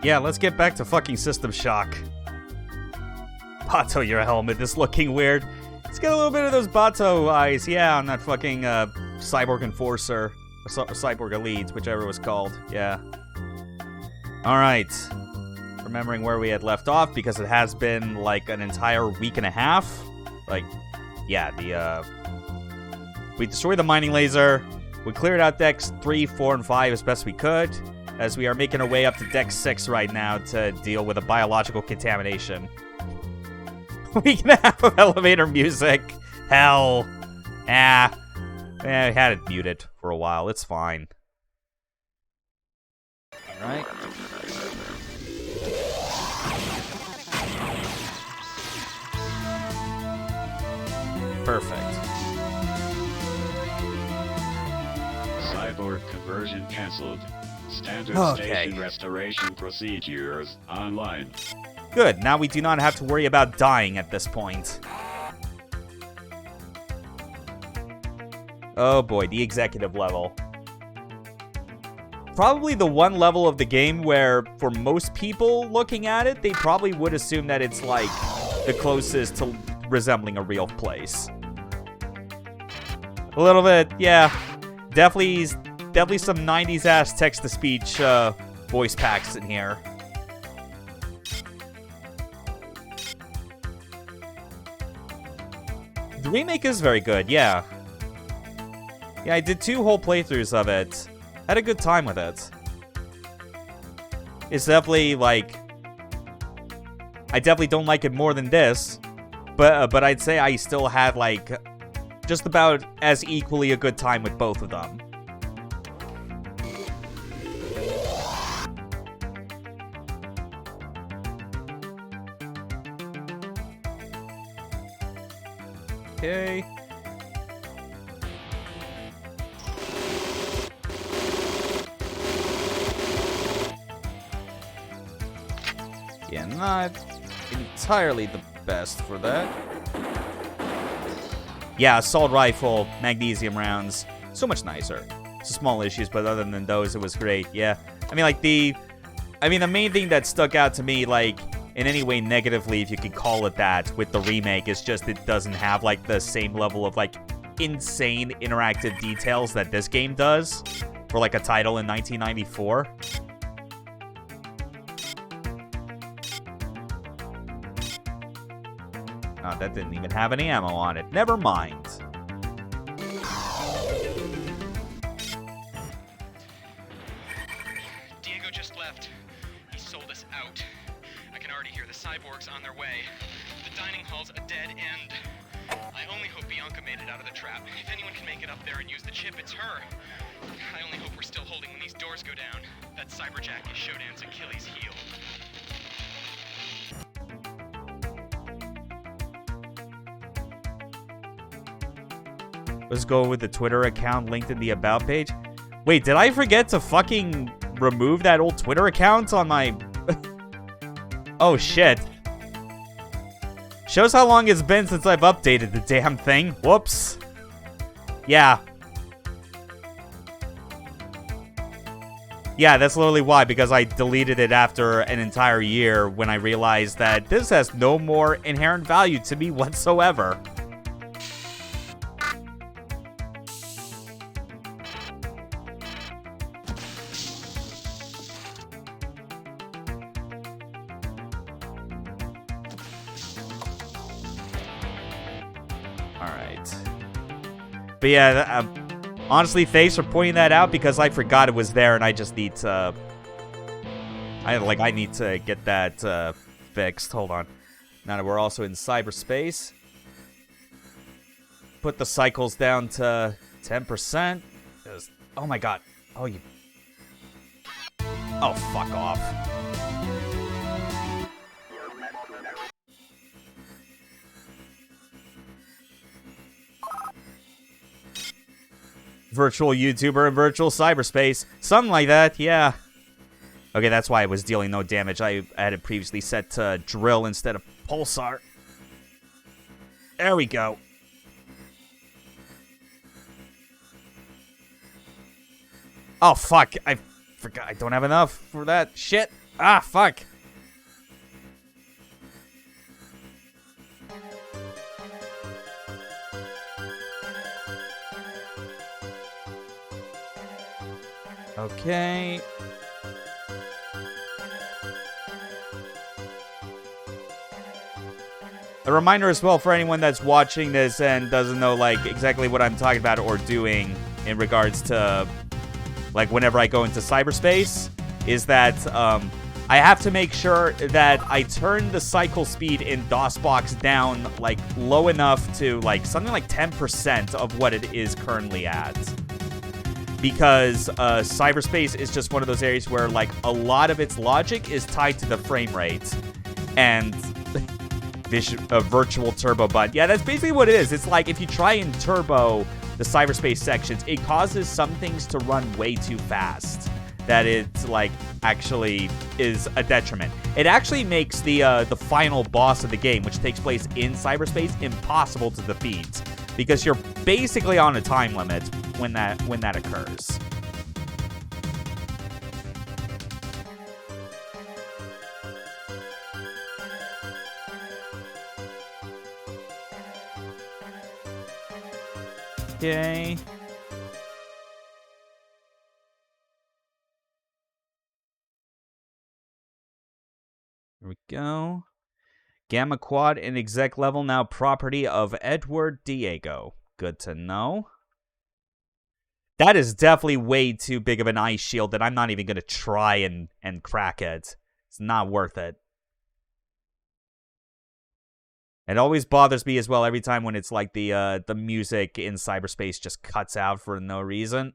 Yeah, let's get back to fucking System Shock. Bato, your helmet is looking weird. Let's get a little bit of those Bato eyes, yeah, on that fucking Cyborg Enforcer. Or Cyborg Elite, whichever it was called, yeah. Alright. Remembering where we had left off, because it has been like an entire week and a half. Like, yeah, we destroyed the mining laser. We cleared out decks 3, 4, and 5 as best we could, as we are making our way up to deck 6 right now to deal with a biological contamination. Week and a half of elevator music. Hell. I had it muted for a while. It's fine. Alright. Perfect. Cyborg conversion cancelled. Standard station restoration procedures online. Good, now we do not have to worry about dying at this point. Oh boy, the executive level. Probably the one level of the game where, for most people looking at it, they probably would assume that it's like the closest to resembling a real place. A little bit, yeah. Definitely some 90s ass text-to-speech voice packs in here. The remake is very good, yeah. Yeah, I did 2 whole playthroughs of it. Had a good time with it. It's definitely, like... I definitely don't like it more than this. But I'd say I still had, like... just about as equally a good time with both of them. Okay. Yeah, not entirely the best for that. Yeah, assault rifle, magnesium rounds, so much nicer. Some small issues, but other than those, it was great. Yeah, I mean, like the main thing that stuck out to me, like in any way negatively, if you could call it that, with the remake, is just it doesn't have like the same level of like insane interactive details that this game does for like a title in 1994. Oh, that didn't even have any ammo on it. Never mind. Diego just left. He sold us out. I can already hear the cyborgs on their way. The dining hall's a dead end. I only hope Bianca made it out of the trap. If anyone can make it up there and use the chip, it's her. I only hope we're still holding when these doors go down. That cyberjack is Shodan's Achilles heel. Let's go with the Twitter account linked in the About page. Wait, did I forget to fucking remove that old Twitter account on my... Oh, shit. Shows how long it's been since I've updated the damn thing. Whoops. Yeah. Yeah, that's literally why, because I deleted it after an entire year when I realized that this has no more inherent value to me whatsoever. But yeah, honestly, thanks for pointing that out, because I forgot it was there and I just need to... I need to get that fixed. Hold on. Now that we're also in cyberspace. Put the cycles down to 10%. Oh my god. Oh, you... Oh, fuck off. Virtual YouTuber in virtual cyberspace. Something like that, yeah. Okay, that's why it was dealing no damage. I had it previously set to drill instead of pulsar. There we go. Oh, fuck. I forgot. I don't have enough for that shit. Ah, fuck. Okay. A reminder as well for anyone that's watching this and doesn't know, like, exactly what I'm talking about or doing in regards to, like, whenever I go into cyberspace, is that, I have to make sure that I turn the cycle speed in DOSBox down, like, low enough to, like, something like 10% of what it is currently at. Because cyberspace is just one of those areas where, like, a lot of its logic is tied to the frame rate. And virtual turbo button. Yeah, that's basically what it is. It's like if you try and turbo the cyberspace sections, it causes some things to run way too fast. That it's like actually is a detriment. It actually makes the final boss of the game, which takes place in cyberspace, impossible to defeat because you're basically on a time limit when that occurs. Okay. Here we go. Gamma Quad and exec level now property of Edward Diego. Good to know. That is definitely way too big of an ice shield that I'm not even going to try and crack it. It's not worth it. It always bothers me as well every time when it's like the music in cyberspace just cuts out for no reason.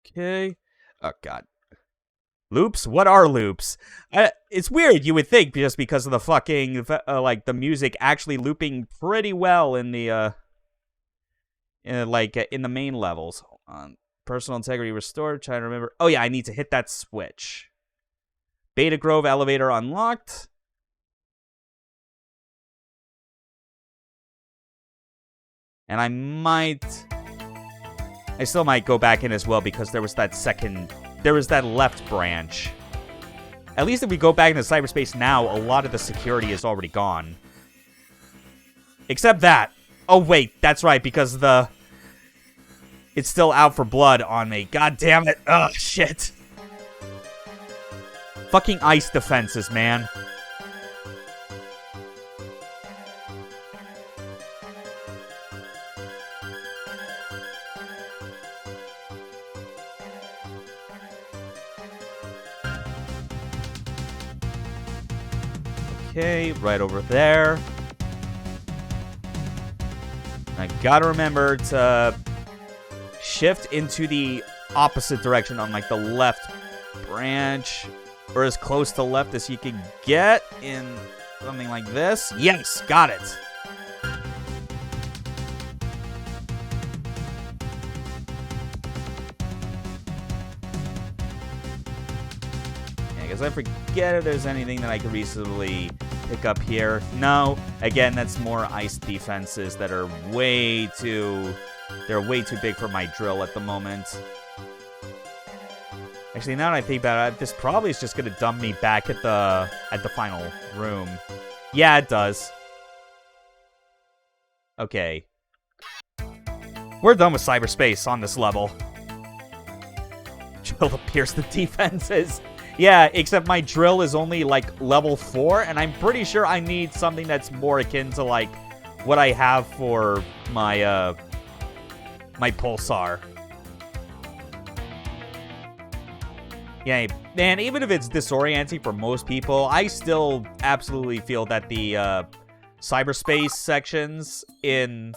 Okay. Oh, God. Loops? What are loops? It's weird, you would think, just because of the fucking, like, the music actually looping pretty well in the, in the main levels. Hold on. Personal integrity restored. Trying to remember. Oh, yeah, I need to hit that switch. Beta Grove elevator unlocked. And I still might go back in as well because there was that left branch. At least if we go back into cyberspace now, a lot of the security is already gone. Except that. Oh, wait, that's right, because it's still out for blood on me. God damn it. Ugh, shit. Fucking ice defenses, man. Okay, right over there. I gotta remember to shift into the opposite direction on, like, the left branch. Or as close to left as you can get in something like this. Yes, got it. Yeah, because I forget if there's anything that I could reasonably pick up here. No. Again, that's more ice defenses that are way too big for my drill at the moment. Actually, now that I think about it, this probably is just going to dump me back at the final room. Yeah, it does. Okay. We're done with cyberspace on this level. Drill to pierce the defenses. Yeah, except my drill is only, like, level 4, and I'm pretty sure I need something that's more akin to, like, what I have for my, my pulsar. Yeah, man, even if it's disorienting for most people, I still absolutely feel that the cyberspace sections in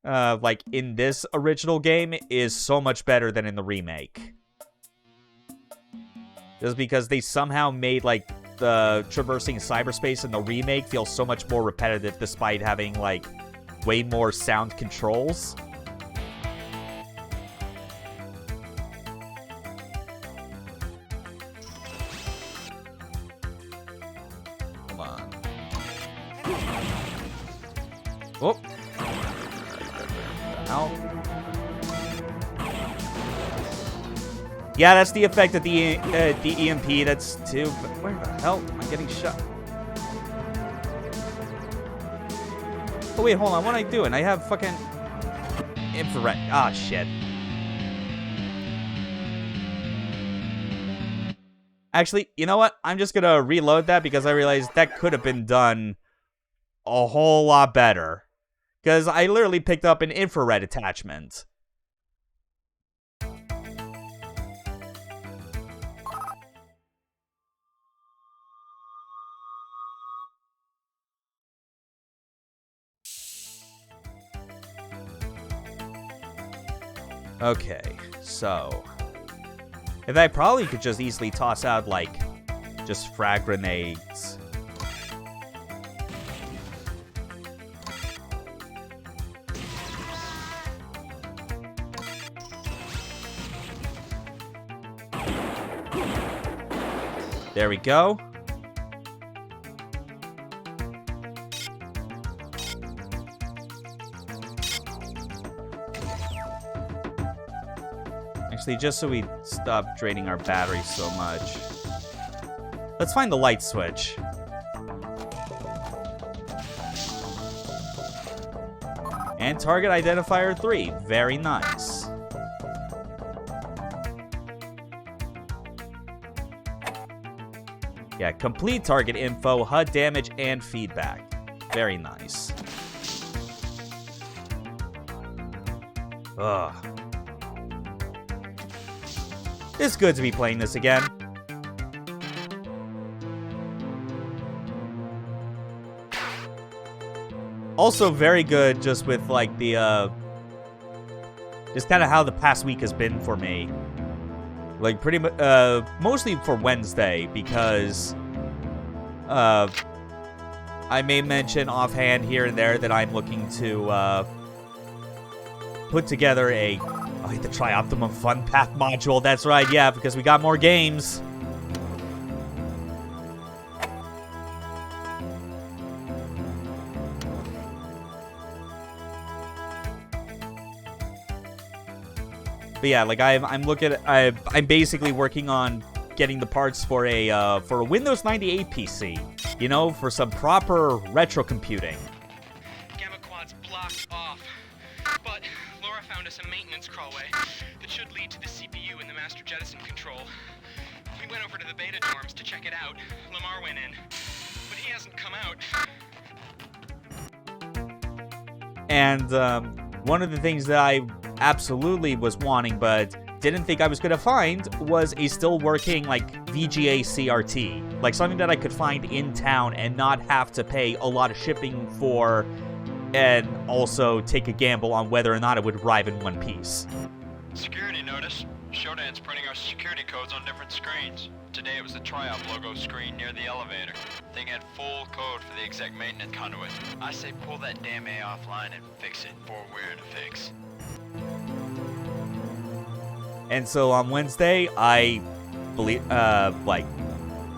like in this original game is so much better than in the remake. Just because they somehow made, like, the traversing cyberspace in the remake feel so much more repetitive despite having, like, way more sound controls. Oh. Ow. Yeah, that's the effect of the EMP. That's too. But where the hell am I getting shot? Oh wait, hold on. What am I doing? I have fucking infrared. Ah, shit. Actually, you know what? I'm just gonna reload that because I realized that could have been done a whole lot better. Because I literally picked up an infrared attachment. Okay, so if I probably could just easily toss out, like, just frag grenades. There we go. Actually, just so we stop draining our batteries so much. Let's find the light switch. And target identifier 3. Very nice. Yeah, complete target info, HUD damage, and feedback. Very nice. Ugh. It's good to be playing this again. Also very good just with, like, the, just kind of how the past week has been for me. Like, pretty much, mostly for Wednesday, because, I may mention offhand here and there that I'm looking to, put together a, I hate to try Optimum Fun Path module. That's right, yeah, because we got more games. But yeah, like I'm looking at, I'm basically working on getting the parts for a Windows 98 PC. You know, for some proper retro computing. Gamma Quad's blocked off, but Laura found us a maintenance crawlway that should lead to the CPU and the master jettison control. We went over to the beta dorms to check it out. Lamar went in, but he hasn't come out. And one of the things that I absolutely was wanting but didn't think I was going to find was a still working, like, VGA CRT. Like, something that I could find in town and not have to pay a lot of shipping for, and also take a gamble on whether or not it would arrive in one piece. Security notice. Shodan's printing our security codes on different screens. Today it was the Tri-Op logo screen near the elevator. Thing had full code for the exec maintenance conduit. I say pull that damn A offline and fix it before we're in a fix. And so on Wednesday, I believe, like,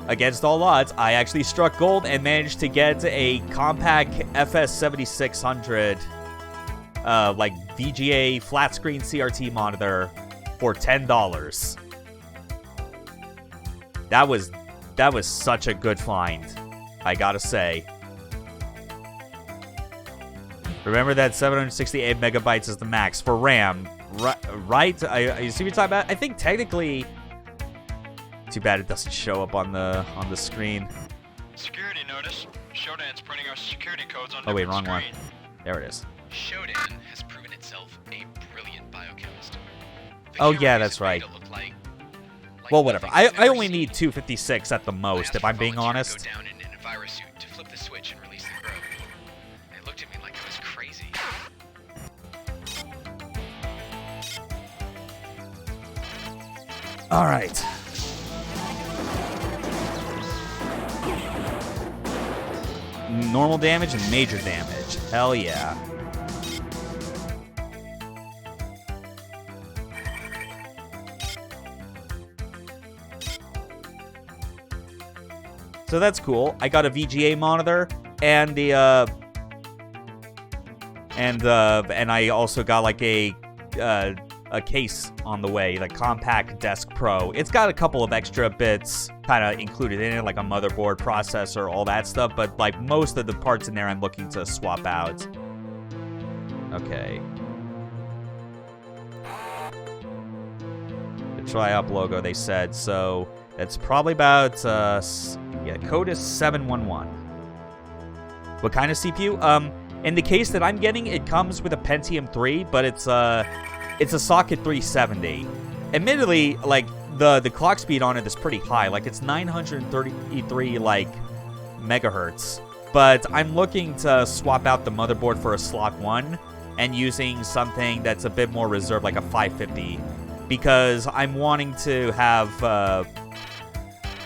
against all odds, I actually struck gold and managed to get a compact FS7600, like, VGA flat screen CRT monitor for $10. That was such a good find, I gotta say. Remember that 768 megabytes is the max for RAM, right? You see what you're talking about? I think technically, too bad it doesn't show up on the screen. Security notice. Shodan's printing our security codes on Oh wait, different wrong one. screens. There it is. Shodan has proven itself a brilliant biochemist. The Oh, yeah, calories that's in right. beta look like Well, whatever. nothing I've I ever only seen. need 256 at the I most, asked if for I'm being volunteers to honest. Go down in a virus suit to flip the switch and release the probe. They looked at me like I was crazy. All right. Normal damage and major damage. Hell yeah. So that's cool. I got a VGA monitor and the And I also got like a case on the way, like Compact Desk Pro. It's got a couple of extra bits kind of included in it, like a motherboard, processor, all that stuff. But like most of the parts in there, I'm looking to swap out. Okay. The tri-op logo, they said. So it's probably about yeah, code is 711. What kind of CPU? In the case that I'm getting, it comes with a Pentium 3, but it's a socket 370. Admittedly, like the clock speed on it is pretty high. Like it's 933 like megahertz. But I'm looking to swap out the motherboard for a slot 1 and using something that's a bit more reserved, like a 550, because I'm wanting to have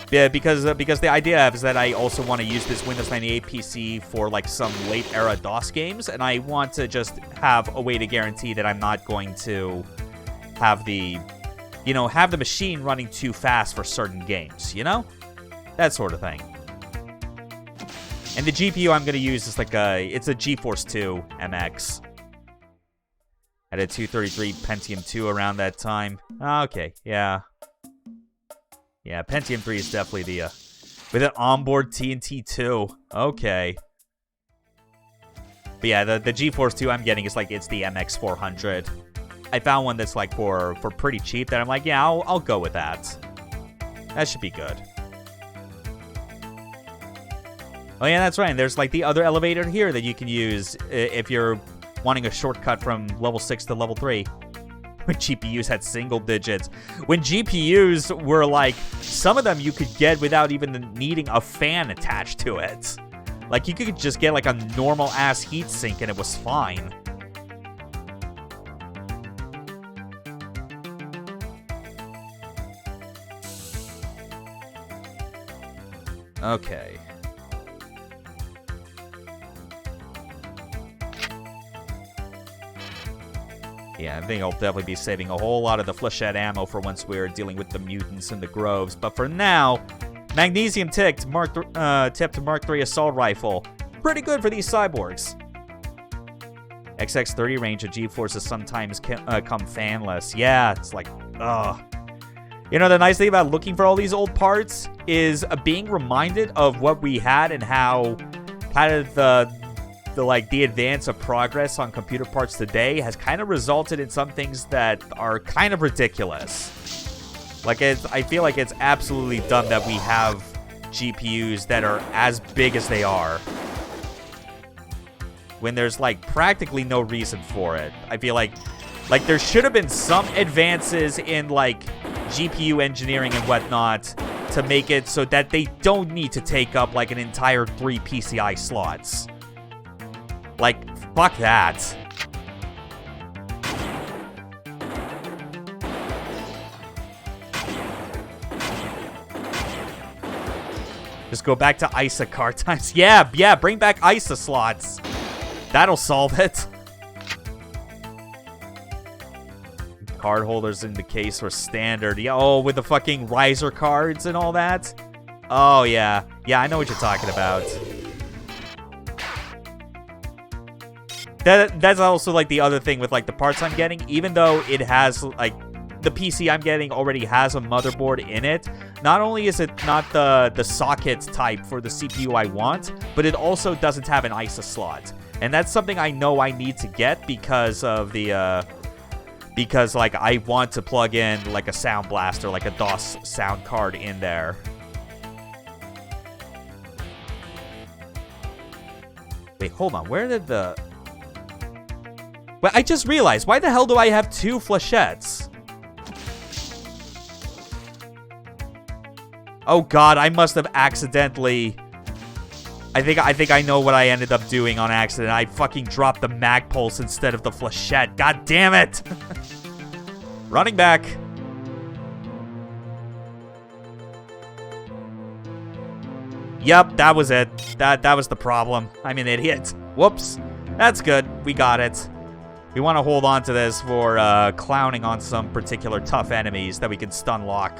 yeah, because the idea is that I also want to use this Windows 98 PC for like some late era DOS games, and I want to just have a way to guarantee that I'm not going to have the, you know, have the machine running too fast for certain games, you know? That sort of thing. And the GPU I'm going to use is like it's a GeForce 2 MX. I had a 233 Pentium 2 around that time. Okay, yeah. Yeah, Pentium 3 is definitely the, with an onboard TNT 2. Okay. But yeah, the GeForce 2 I'm getting is like, it's the MX400. I found one that's like for pretty cheap that I'm like, yeah, I'll go with that. That should be good. Oh yeah, that's right. And there's like the other elevator here that you can use if you're wanting a shortcut from level 6 to level 3. When GPUs had single digits. When GPUs were like, some of them you could get without even needing a fan attached to it. Like you could just get like a normal ass heatsink and it was fine. Okay. Yeah, I think I'll definitely be saving a whole lot of the flechette ammo for once we're dealing with the mutants and the groves. But for now, magnesium tipped Mark III assault rifle. Pretty good for these cyborgs. XX30 range of G-forces sometimes come fanless. Yeah, it's like, ugh. You know, the nice thing about looking for all these old parts is being reminded of what we had and how kind of the advance of progress on computer parts today has kind of resulted in some things that are kind of ridiculous. Like, I feel like it's absolutely dumb that we have GPUs that are as big as they are when there's like practically no reason for it. I feel like there should have been some advances in like GPU engineering and whatnot to make it so that they don't need to take up like an entire 3 PCI slots. Like, fuck that. Just go back to ISA card times. Yeah, bring back ISA slots. That'll solve it. Card holders in the case were standard. Yeah, oh, with the fucking riser cards and all that. Oh, yeah. Yeah, I know what you're talking about. That's also, like, the other thing with, like, the parts I'm getting. Even though it has, like, the PC I'm getting already has a motherboard in it, not only is it not the socket type for the CPU I want, but it also doesn't have an ISA slot. And that's something I know I need to get because of the, because, like, I want to plug in, like, a sound blaster, like a DOS sound card in there. Wait, hold on. Where did the... Well, I just realized, why the hell do I have 2 flechettes? Oh god, I must have accidentally... I think I know what I ended up doing on accident. I fucking dropped the mag pulse instead of the flechette. God damn it! Running back. Yep, that was it. That was the problem. I'm an idiot. Whoops. That's good. We got it. We want to hold on to this for clowning on some particular tough enemies that we can stun lock.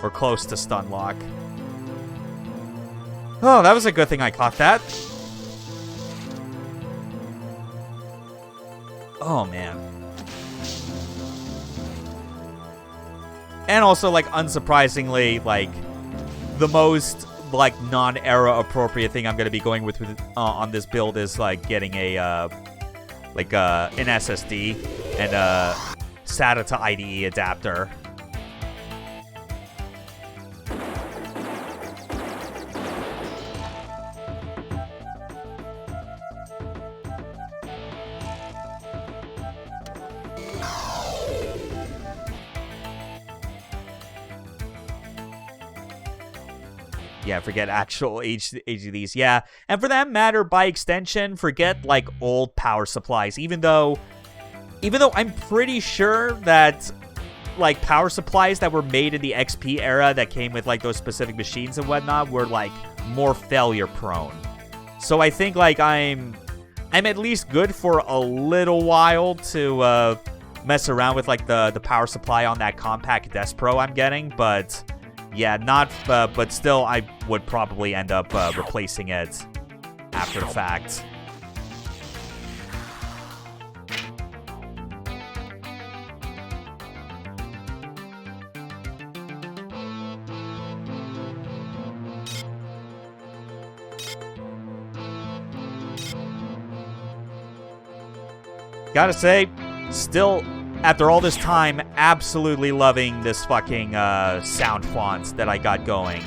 Or close to stun lock. Oh, that was a good thing I caught that. Oh, man. And also, like, unsurprisingly, like, the most, like, non-era appropriate thing I'm going to be going with on this build is, like, getting an SSD and a SATA to IDE adapter. Yeah, forget actual age of these. Yeah, and for that matter, by extension, forget like old power supplies. Even though I'm pretty sure that like power supplies that were made in the XP era that came with like those specific machines and whatnot were like more failure prone. So I think like I'm at least good for a little while to mess around with like the power supply on that compact Desk Pro I'm getting, but. Yeah, but still, I would probably end up replacing it after the fact. Gotta say, still... After all this time, absolutely loving this fucking sound font that I got going.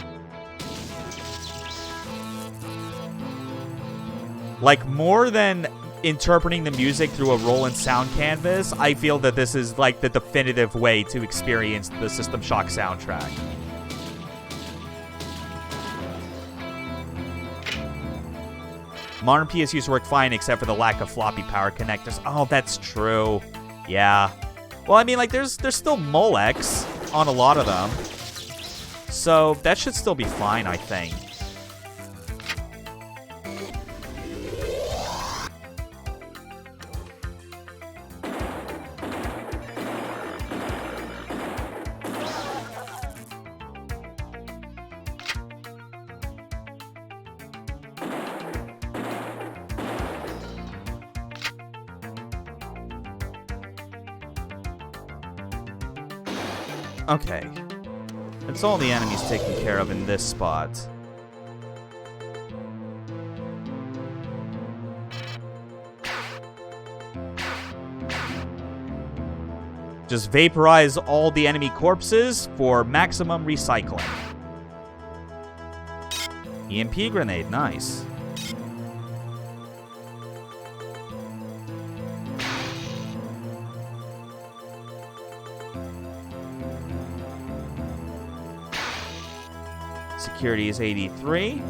Like, more than interpreting the music through a Roland sound canvas, I feel that this is, like, the definitive way to experience the System Shock soundtrack. Modern PSUs work fine except for the lack of floppy power connectors. Oh, that's true. Yeah. Well, I mean, like, there's still Molex on a lot of them. So that should still be fine, I think. Okay. That's all the enemies taken care of in this spot. Just vaporize all the enemy corpses for maximum recycling. EMP grenade, nice. Security is 83.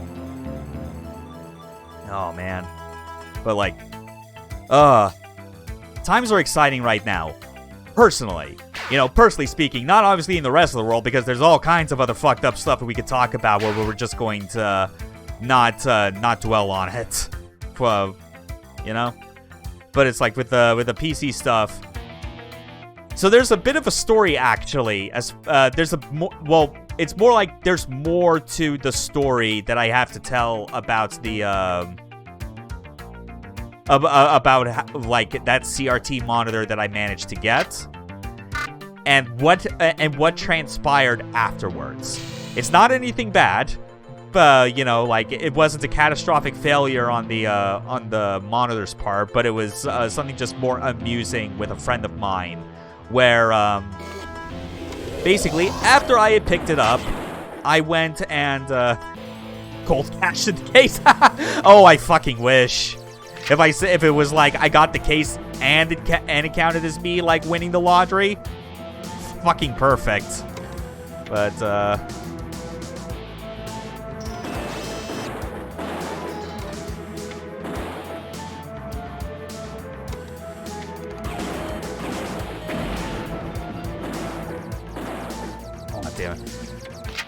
Oh, man. But, like, times are exciting right now. Personally. You know, personally speaking, not obviously in the rest of the world, because there's all kinds of other fucked up stuff that we could talk about where we're just going to not dwell on it. You know? But it's like with the PC stuff. So there's a bit of a story, actually. As it's more like there's more to the story that I have to tell about the about like that CRT monitor that I managed to get, and what transpired afterwards. It's not anything bad, but you know, like it wasn't a catastrophic failure on the monitor's part, but it was something just more amusing with a friend of mine, where basically, after I had picked it up, I went and cold cashed the case. Oh, I fucking wish. If it was like I got the case and it counted as me like winning the lottery, fucking perfect. But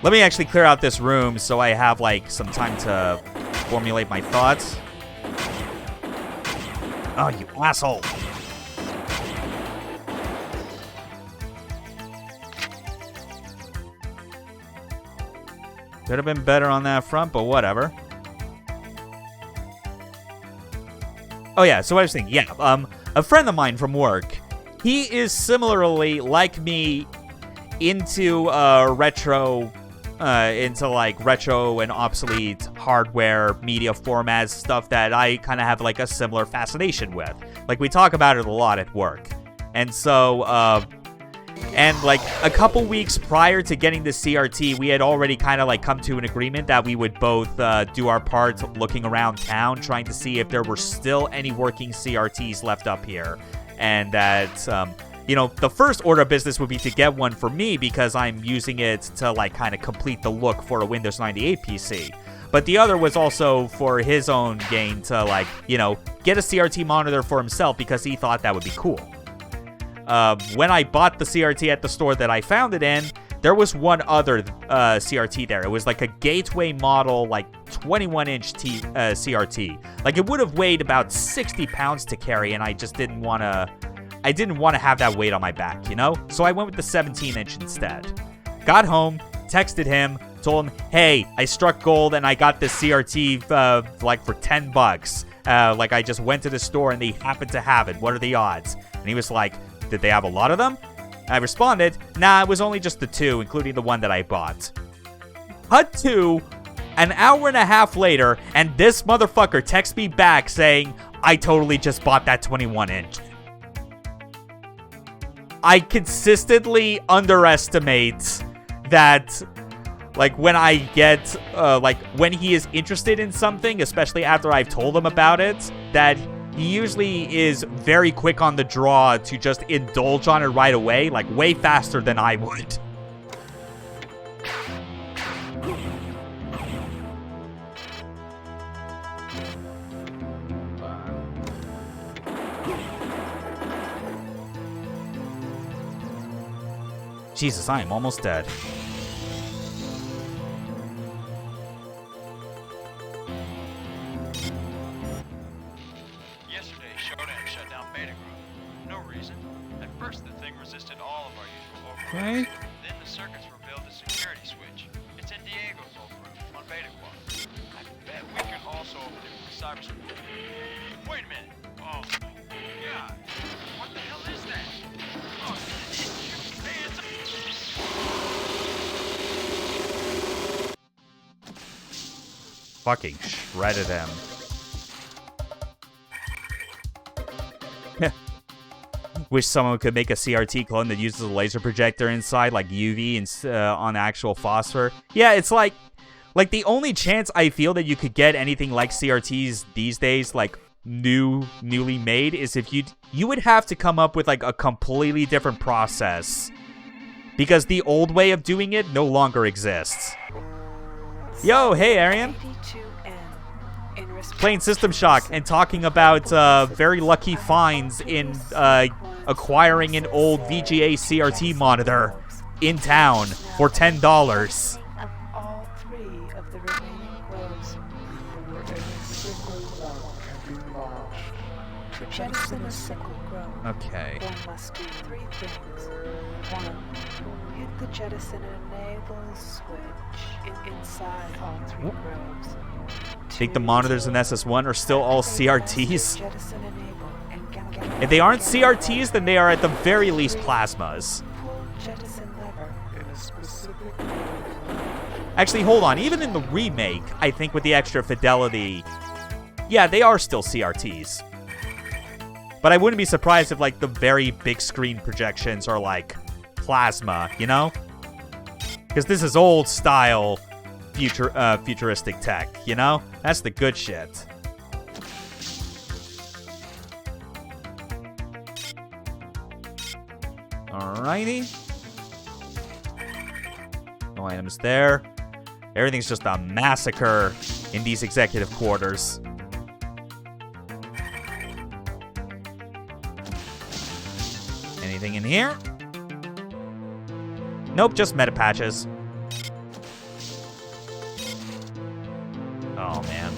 let me actually clear out this room so I have, like, some time to formulate my thoughts. Oh, you asshole. Could have been better on that front, but whatever. Oh, yeah, so what I was thinking, yeah, a friend of mine from work. He is similarly, like me, into retro and obsolete hardware, media formats, stuff that I kind of have like a similar fascination with. Like, we talk about it a lot at work. And so, and like a couple weeks prior to getting the CRT, we had already kind of like come to an agreement that we would both do our part looking around town, trying to see if there were still any working CRTs left up here. And that, you know, the first order of business would be to get one for me because I'm using it to like kind of complete the look for a Windows 98 PC. But the other was also for his own gain to like, you know, get a CRT monitor for himself because he thought that would be cool. When I bought the CRT at the store that I found it in, there was one other CRT there. It was like a gateway model, like 21-inch CRT. Like, it would have weighed about 60 pounds to carry, and I just didn't want to have that weight on my back, you know? So I went with the 17-inch instead. Got home, texted him, told him, hey, I struck gold and I got this CRT like for $10. Like, I just went to the store and they happened to have it. What are the odds? And he was like, did they have a lot of them? I responded, nah, it was only just the 2, including the one that I bought. Cut to an hour and a half later, and this motherfucker texts me back saying, I totally just bought that 21-inch. I consistently underestimate that, like, when I get, like, when he is interested in something, especially after I've told him about it, that he usually is very quick on the draw to just indulge on it right away, like, way faster than I would. Jesus, I am almost dead. Yesterday, SHODAN shut down Beta Group. No reason. At first, the thing resisted all of our usual overrides. Okay. Then the circuits revealed a security switch. It's in Diego's old room on Beta Quad. I bet we can also open it with cybersecurity. Wait a minute. Oh, God. What the hell is that? Oh, it shoots fans. Fucking shredded him. Wish someone could make a CRT clone that uses a laser projector inside, like UV, and on actual phosphor. Yeah, it's like the only chance I feel that you could get anything like CRTs these days, like newly made, is if you would have to come up with like a completely different process, because the old way of doing it no longer exists. Yo, hey, Arian. Playing System Shock and talking about very lucky finds in acquiring an old VGA CRT monitor in town for $10. Of all 3 of the remaining globes, to jettison a sickle grove, Okay. one must do 3 things. 1. Hit the jettison enable switch inside all 3 groves. Think the monitors in SS1 are still all CRTs? Jettison enable and If they aren't CRTs, then they are at the very least plasmas. pull jettison lever in a specific Actually, hold on. Even in the remake, I think with the extra fidelity, yeah, they are still CRTs. But I wouldn't be surprised if, like, the very big screen projections are, like, plasma, you know? Because this is old-style futuristic tech, you know? That's the good shit. Alrighty. No items there. Everything's just a massacre in these executive quarters. Anything in here? Nope, just meta patches. Oh, man.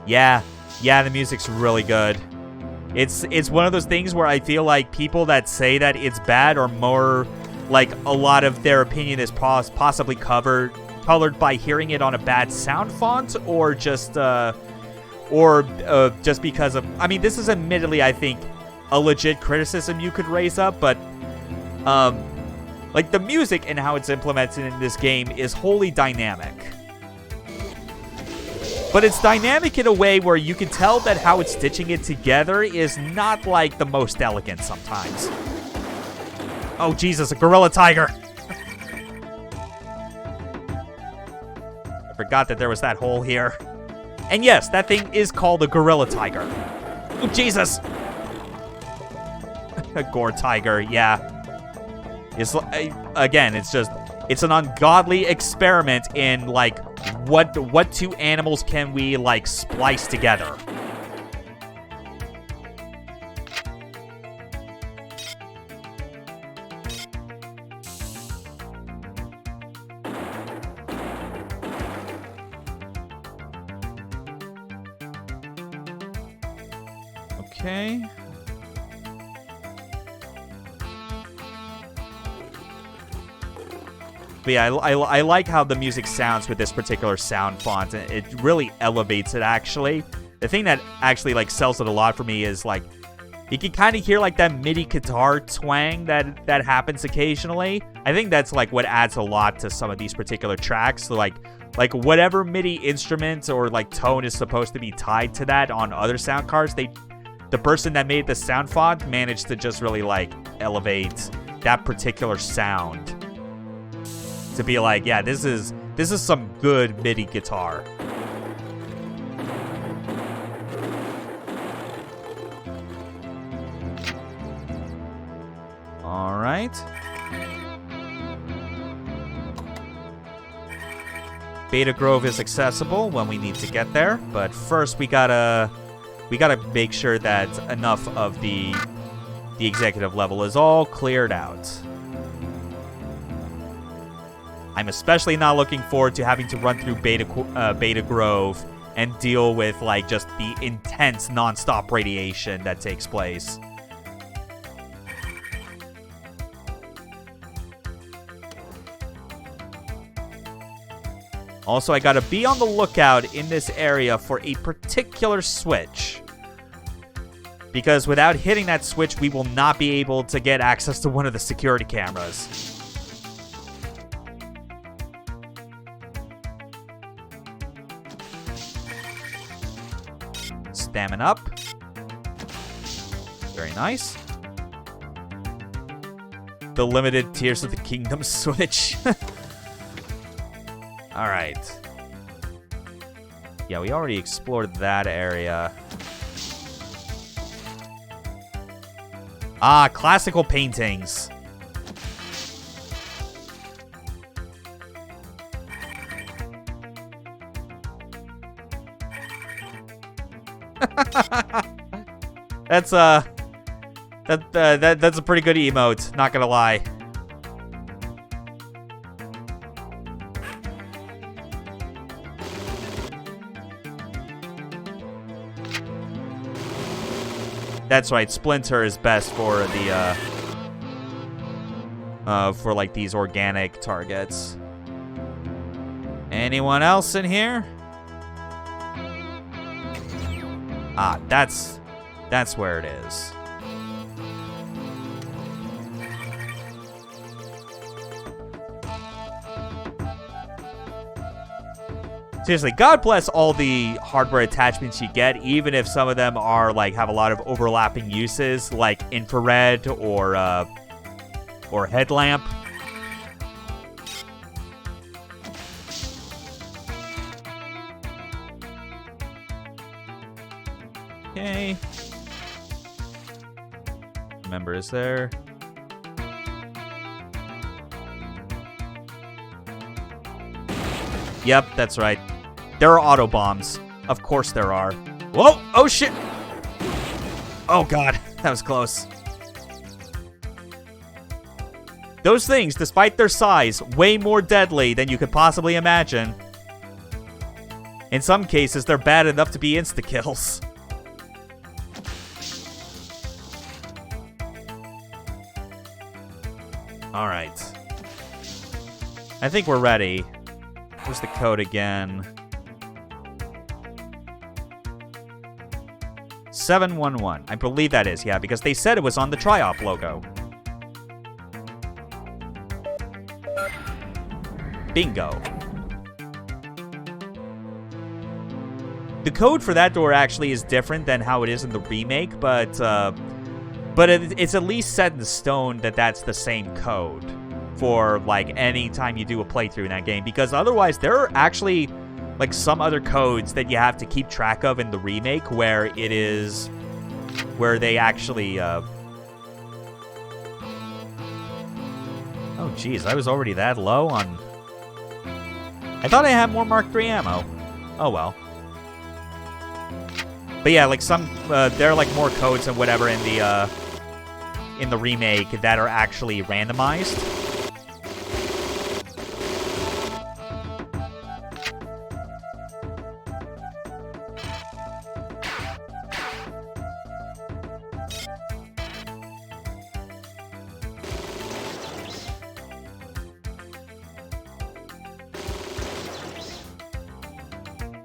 Yeah, the music's really good. It's one of those things where I feel like people that say that it's bad are more like a lot of their opinion is possibly colored colored by hearing it on a bad sound font, or just because of... I mean, this is admittedly, I think, a legit criticism you could raise up, but like the music and how it's implemented in this game is wholly dynamic. But it's dynamic in a way where you can tell that how it's stitching it together is not like the most elegant sometimes. Oh Jesus, a gorilla tiger! I forgot that there was that hole here. And yes, that thing is called a gorilla tiger. Oh Jesus! A gore tiger, yeah. It's again, it's an ungodly experiment in like what two animals can we like splice together. Okay. But yeah, I like how the music sounds with this particular sound font. It really elevates it, actually. The thing that actually, like, sells it a lot for me is, like, you can kind of hear, like, that MIDI guitar twang that happens occasionally. I think that's, like, what adds a lot to some of these particular tracks. So, like whatever MIDI instrument or, like, tone is supposed to be tied to that on other sound cards, the person that made the sound font managed to just really, like, elevate that particular sound. To be like, yeah, this is some good MIDI guitar. All right. Beta Grove is accessible when we need to get there, but first we gotta make sure that enough of the executive level is all cleared out. I'm especially not looking forward to having to run through Beta Grove and deal with, like, just the intense non-stop radiation that takes place. Also, I gotta be on the lookout in this area for a particular switch. Because without hitting that switch, we will not be able to get access to one of the security cameras. Stamina up. Very nice. The limited Tears of the Kingdom switch. Alright. Yeah, we already explored that area. Ah, classical paintings. That's a pretty good emote, not gonna lie. That's right, Splinter is best for the for like these organic targets. Anyone else in here? Ah, that's where it is. Seriously, God bless all the hardware attachments you get, even if some of them are like have a lot of overlapping uses, like infrared or headlamp. Okay. Member is there. Yep, that's right. There are auto bombs. Of course there are. Whoa! Oh shit! Oh god, that was close. Those things, despite their size, way more deadly than you could possibly imagine. In some cases, they're bad enough to be insta-kills. Alright. I think we're ready. Where's the code again? 711. I believe that is, yeah, because they said it was on the Tri-Op logo. Bingo. The code for that door actually is different than how it is in the remake, but it's at least set in stone that that's the same code for, like, any time you do a playthrough in that game, because otherwise there are actually, like, some other codes that you have to keep track of in the remake where it is, where they actually, oh, jeez, I was already that low on... I thought I had more Mark III ammo. Oh, well. But yeah, like, some, there are, like, more codes and whatever in the remake that are actually randomized.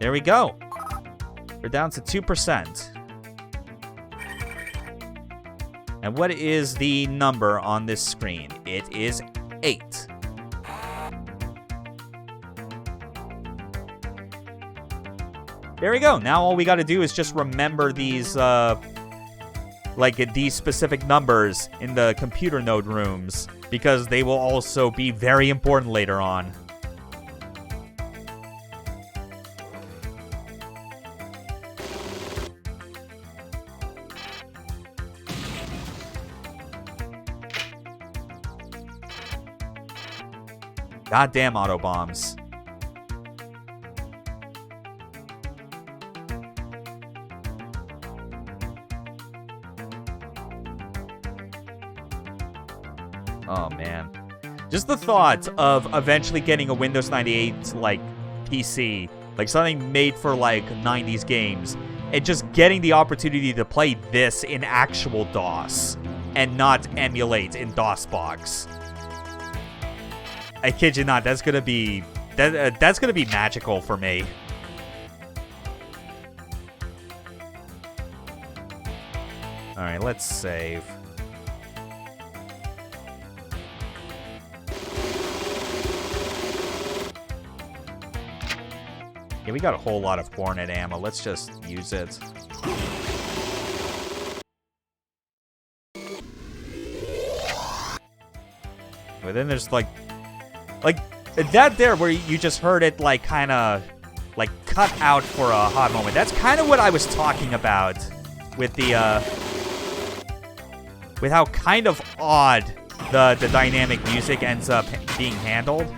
There we go. We're down to 2%. And what is the number on this screen? It is 8. There we go. Now all we got to do is just remember these, like, these specific numbers in the computer node rooms, because they will also be very important later on. Goddamn auto bombs. Oh man. Just the thought of eventually getting a Windows 98 like PC, like something made for like 90s games, and just getting the opportunity to play this in actual DOS and not emulate in DOSBox. I kid you not, that's gonna be that's gonna be magical for me. All right, let's save. Yeah, we got a whole lot of Hornet ammo. Let's just use it. But then there's like that there where you just heard it like kind of like cut out for a hot moment. That's kind of what I was talking about with the with how kind of odd the dynamic music ends up being handled.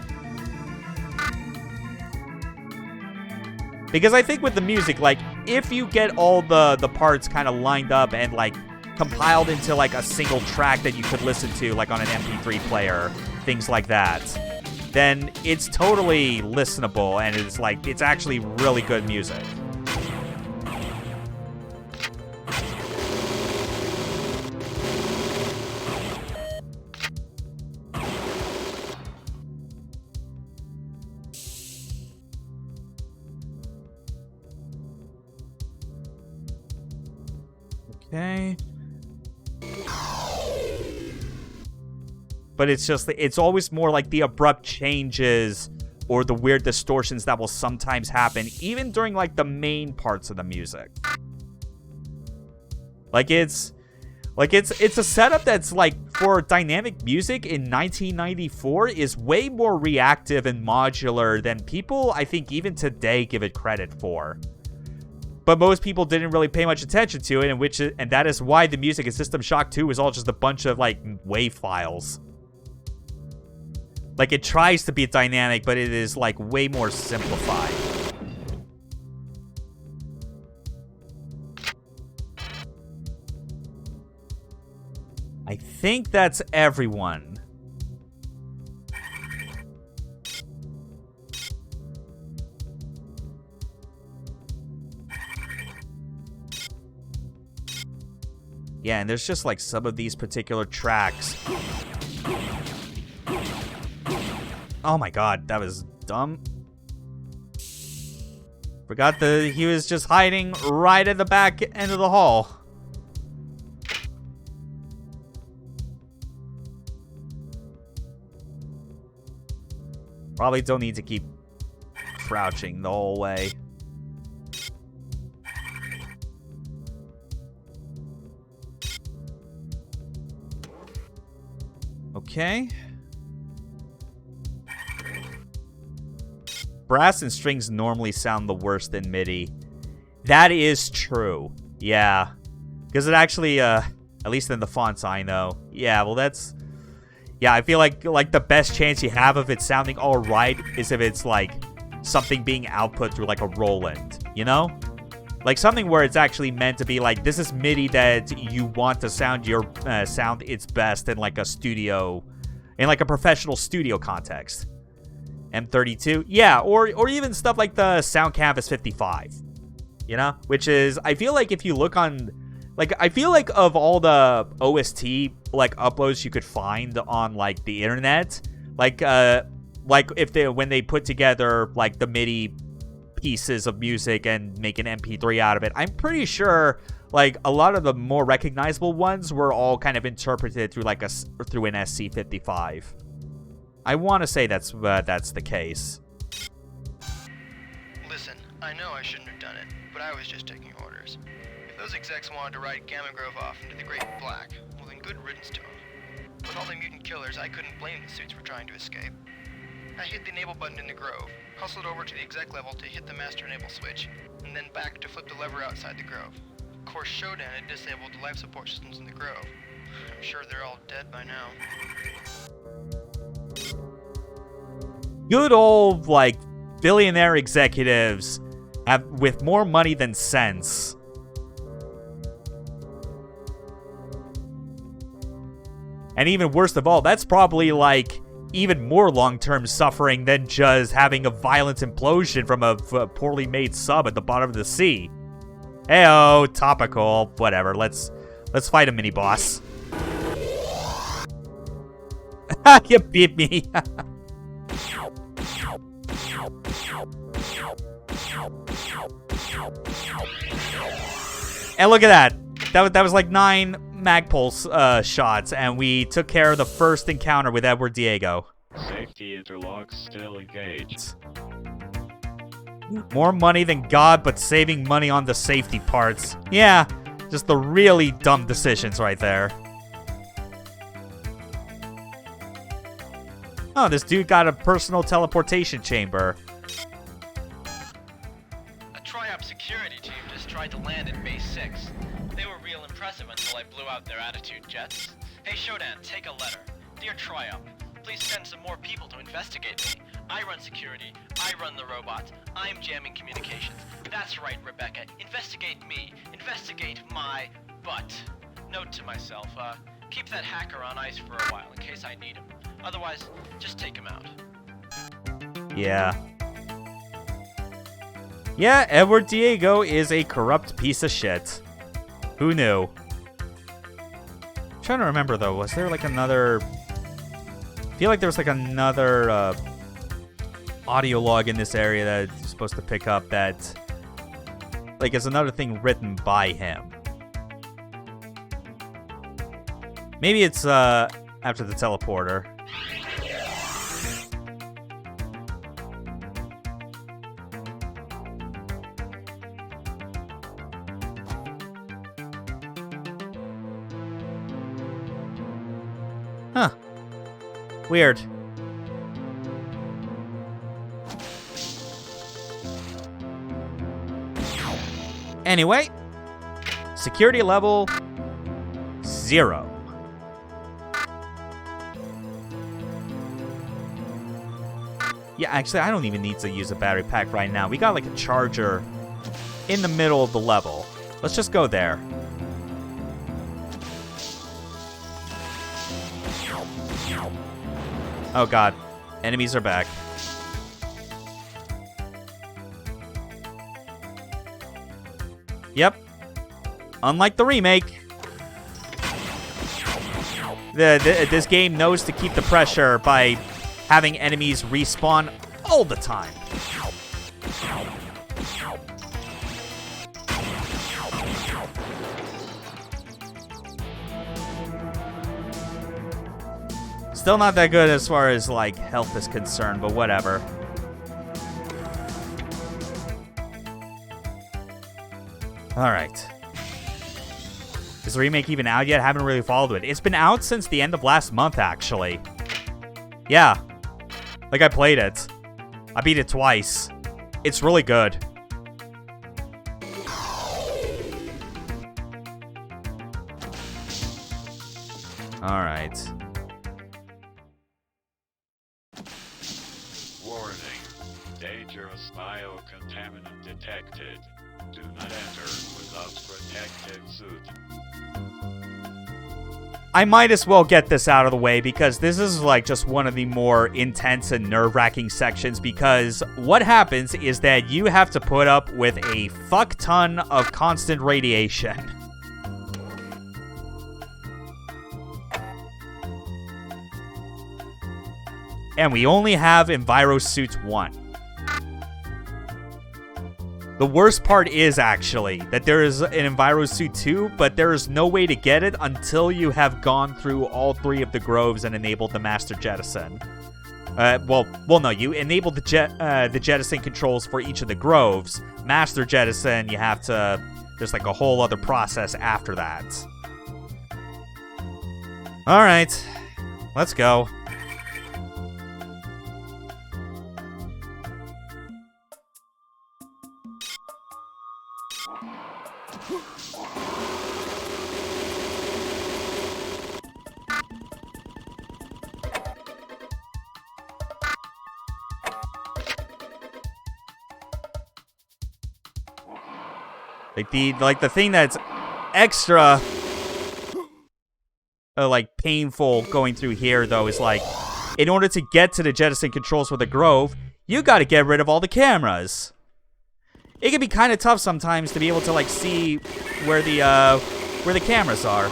Because I think with the music, like, if you get all the parts kind of lined up and like compiled into like a single track that you could listen to like on an MP3 player, things like that, then it's totally listenable and it's like, it's actually really good music. Okay. But it's just, it's always more like the abrupt changes or the weird distortions that will sometimes happen, even during like the main parts of the music. It's a setup that's like, for dynamic music in 1994 is way more reactive and modular than people, I think, even today give it credit for. But most people didn't really pay much attention to it, and that is why the music in System Shock 2 is all just a bunch of like WAV files. Like, it tries to be dynamic, but it is like way more simplified. I think that's everyone. Yeah, and there's just like some of these particular tracks. Oh my god, that was dumb. Forgot that he was just hiding right at the back end of the hall. Probably don't need to keep crouching the whole way. Okay. Brass and strings normally sound the worst in MIDI. That is true. Yeah. Because it actually, at least in the fonts I know. Yeah, well that's... Yeah, I feel like the best chance you have of it sounding alright is if it's like something being output through like a Roland, you know? Like something where it's actually meant to be like, this is MIDI that you want to sound your sound its best in like a studio, in like a professional studio context. M32, yeah, or even stuff like the Sound Canvas 55, you know? Which is, I feel like if you look on, like, I feel like of all the OST, like, uploads you could find on, like, the internet, like if they, when they put together, like, the MIDI pieces of music and make an MP3 out of it, I'm pretty sure, like, a lot of the more recognizable ones were all kind of interpreted through, like, through an SC55. I want to say that's the case. Listen, I know I shouldn't have done it, but I was just taking orders. If those execs wanted to write Gamma Grove off into the Great Black, well then good riddance to them. With all the mutant killers, I couldn't blame the suits for trying to escape. I hit the enable button in the Grove, hustled over to the exec level to hit the master enable switch, and then back to flip the lever outside the Grove. Of course, SHODAN had disabled the life support systems in the Grove. I'm sure they're all dead by now. Good old, like, billionaire executives with more money than sense. And even worst of all, that's probably, like, even more long-term suffering than just having a violent implosion from a poorly made sub at the bottom of the sea. Heyo, topical, whatever. Let's fight a mini-boss. You beat me. And look at that. That was like 9 Magpulse shots, and we took care of the first encounter with Edward Diego. Safety Interlock still engaged. More money than God, but saving money on the safety parts. Yeah, just the really dumb decisions right there. Oh, this dude got a personal teleportation chamber. A Tri-Op security team just tried to land at Base 6. They were real impressive until I blew out their attitude jets. Hey SHODAN, take a letter. Dear Tri-Op, please send some more people to investigate me. I run security, I run the robots, I'm jamming communications. That's right, Rebecca, investigate me. Investigate my butt. Note to myself, keep that hacker on ice for a while in case I need him. Otherwise, just take him out. Yeah. Yeah, Edward Diego is a corrupt piece of shit. Who knew? I'm trying to remember, though. Was there, like, another... I feel like there was, like, another audio log in this area that you're supposed to pick up that... Like, is another thing written by him. Maybe it's, after the teleporter. Huh. Weird. Anyway, security level 0. Yeah, actually, I don't even need to use a battery pack right now. We got like a charger in the middle of the level. Let's just go there. Oh god, enemies are back. Yep. Unlike the remake, this game knows to keep the pressure by having enemies respawn all the time. Still not that good as far as, like, health is concerned, but whatever. Alright. Is the remake even out yet? Haven't really followed it. It's been out since the end of last month, actually. Yeah. Like, I played it. I beat it twice. It's really good. Alright. Warning. Dangerous biocontaminant detected. Do not enter without protective suit. I might as well get this out of the way because this is like just one of the more intense and nerve-wracking sections, because what happens is that you have to put up with a fuck ton of constant radiation. And we only have Enviro Suit 1. The worst part is, actually, that there is an Enviro Suit 2, but there is no way to get it until you have gone through all 3 of the groves and enabled the Master Jettison. Well, no, you enable the jettison controls for each of the groves. Master Jettison, you have to... There's like a whole other process after that. Alright, let's go. Like the thing that's extra like painful going through here though is like, in order to get to the jettison controls for the grove, you got to get rid of all the cameras. It can be kind of tough sometimes to be able to like see where the cameras are.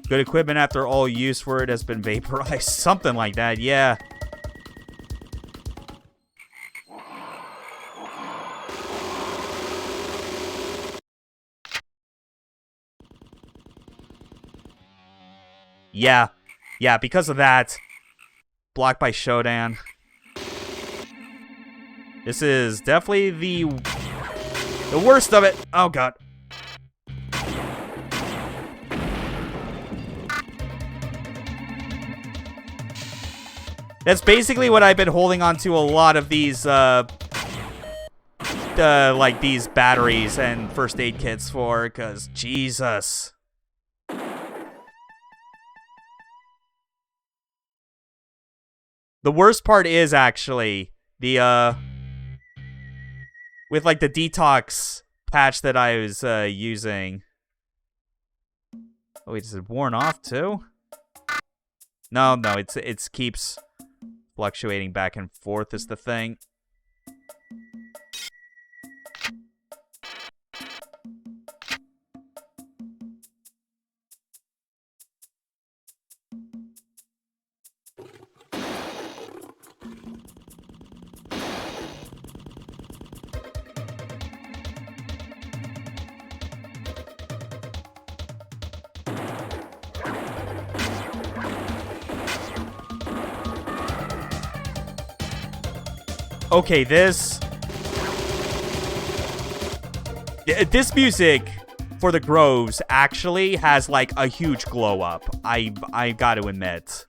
Good equipment after all use for it has been vaporized. Something like that, yeah. Yeah, because of that. Blocked by SHODAN. This is definitely the worst of it. Oh, God. That's basically what I've been holding on to a lot of these, like these batteries and first aid kits for, because Jesus. The worst part is actually the, with like the detox patch that I was, using. Oh, wait, is it worn off too? No, it keeps fluctuating back and forth is the thing. Okay, this music for the groves actually has like a huge glow up. I got to admit.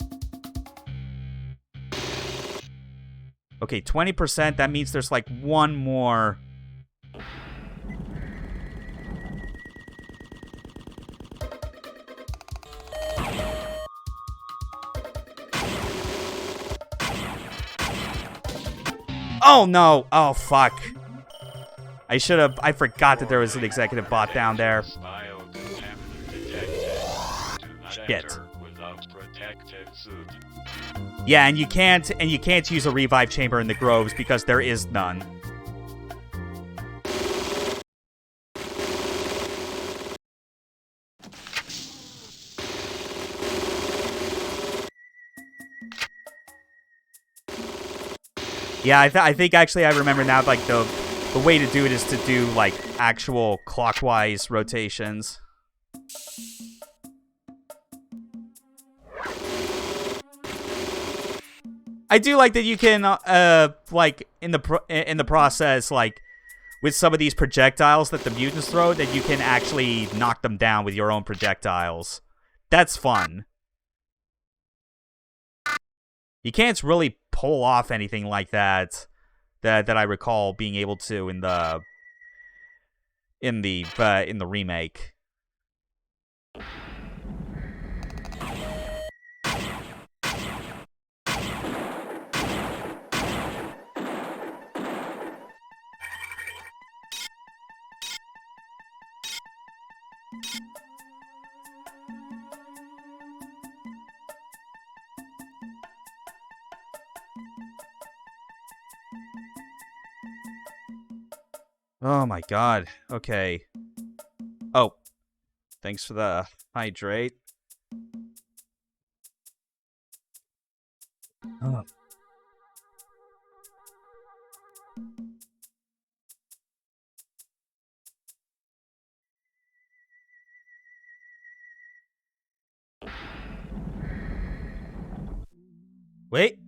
Okay, 20%. That means there's like one more. Oh no! Oh fuck! I forgot that there was an executive bot down there. Shit. Without protective suit. Yeah, and you can't use a revive chamber in the groves because there is none. Yeah, I think actually I remember now, like, the way to do it is to do, like, actual clockwise rotations. I do like that you can, like, in the process, like, with some of these projectiles that the mutants throw, that you can actually knock them down with your own projectiles. That's fun. You can't really pull off anything like that I recall being able to in the remake. Oh my god. Okay. Oh. Thanks for the hydrate. Oh. Wait.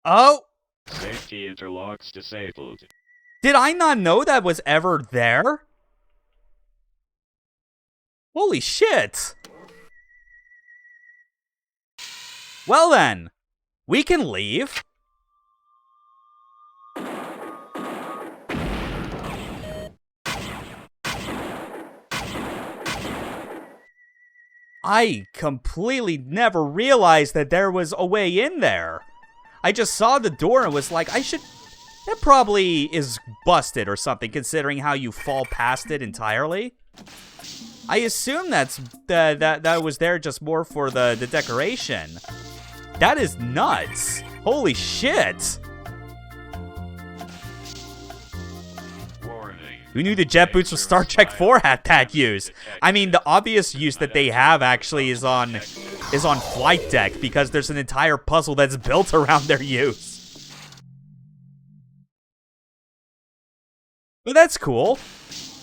Oh! Safety interlocks disabled. Did I not know that was ever there? Holy shit! Well then, we can leave. I completely never realized that there was a way in there. I just saw the door and was like, that probably is busted or something, considering how you fall past it entirely. I assume that was there just more for the decoration. That is nuts. Holy shit. Who knew the jet boots from Star Trek 4 had that use? I mean, the obvious use that they have actually is on Flight Deck, because there's an entire puzzle that's built around their use. But that's cool.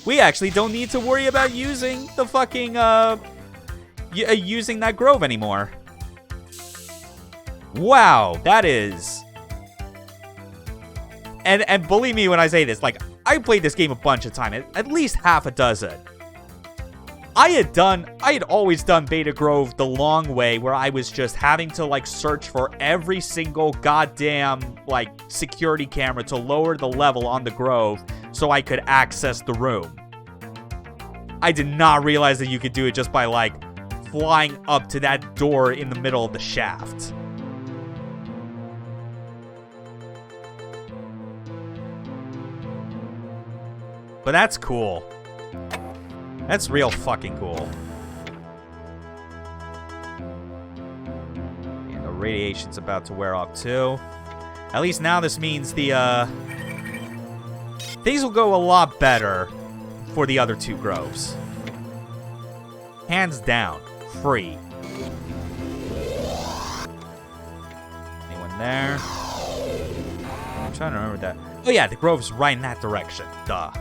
We actually don't need to worry about using the fucking, using that grove anymore. Wow, that is... And believe me when I say this, like, I played this game a bunch of times, at least half a dozen. I had always done Beta Grove the long way, where I was just having to, like, search for every single goddamn, like, security camera to lower the level on the Grove so I could access the room. I did not realize that you could do it just by, like, flying up to that door in the middle of the shaft. But that's cool. That's real fucking cool. And the radiation's about to wear off too. At least now this means the things will go a lot better for the other two groves. Hands down. Free. Anyone there? I'm trying to remember that. Oh yeah, the grove's right in that direction. Duh.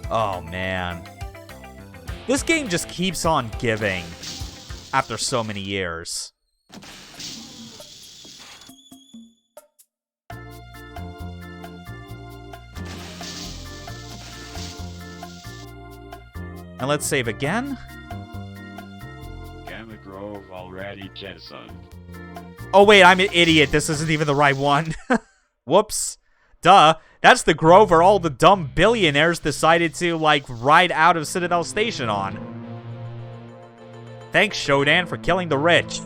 Oh, man. This game just keeps on giving after so many years. And let's save again. Gamma Grove already jettisoned. Oh, wait, I'm an idiot. This isn't even the right one. Whoops. Duh. That's the grove where all the dumb billionaires decided to, like, ride out of Citadel Station on. Thanks, Shodan, for killing the rich.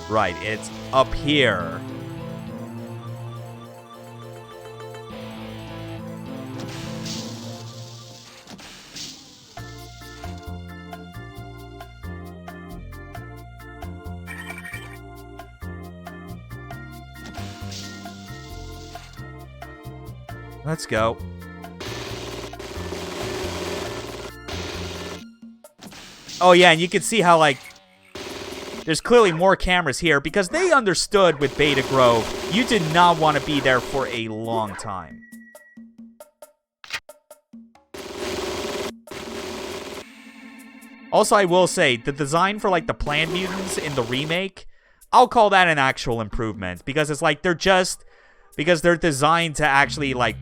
Right, it's up here. Let's go. Oh yeah, and you can see how, like, there's clearly more cameras here because they understood with Beta Grove, you did not want to be there for a long time. Also, I will say, the design for, like, the plant mutants in the remake, I'll call that an actual improvement because it's like because they're designed to actually, like,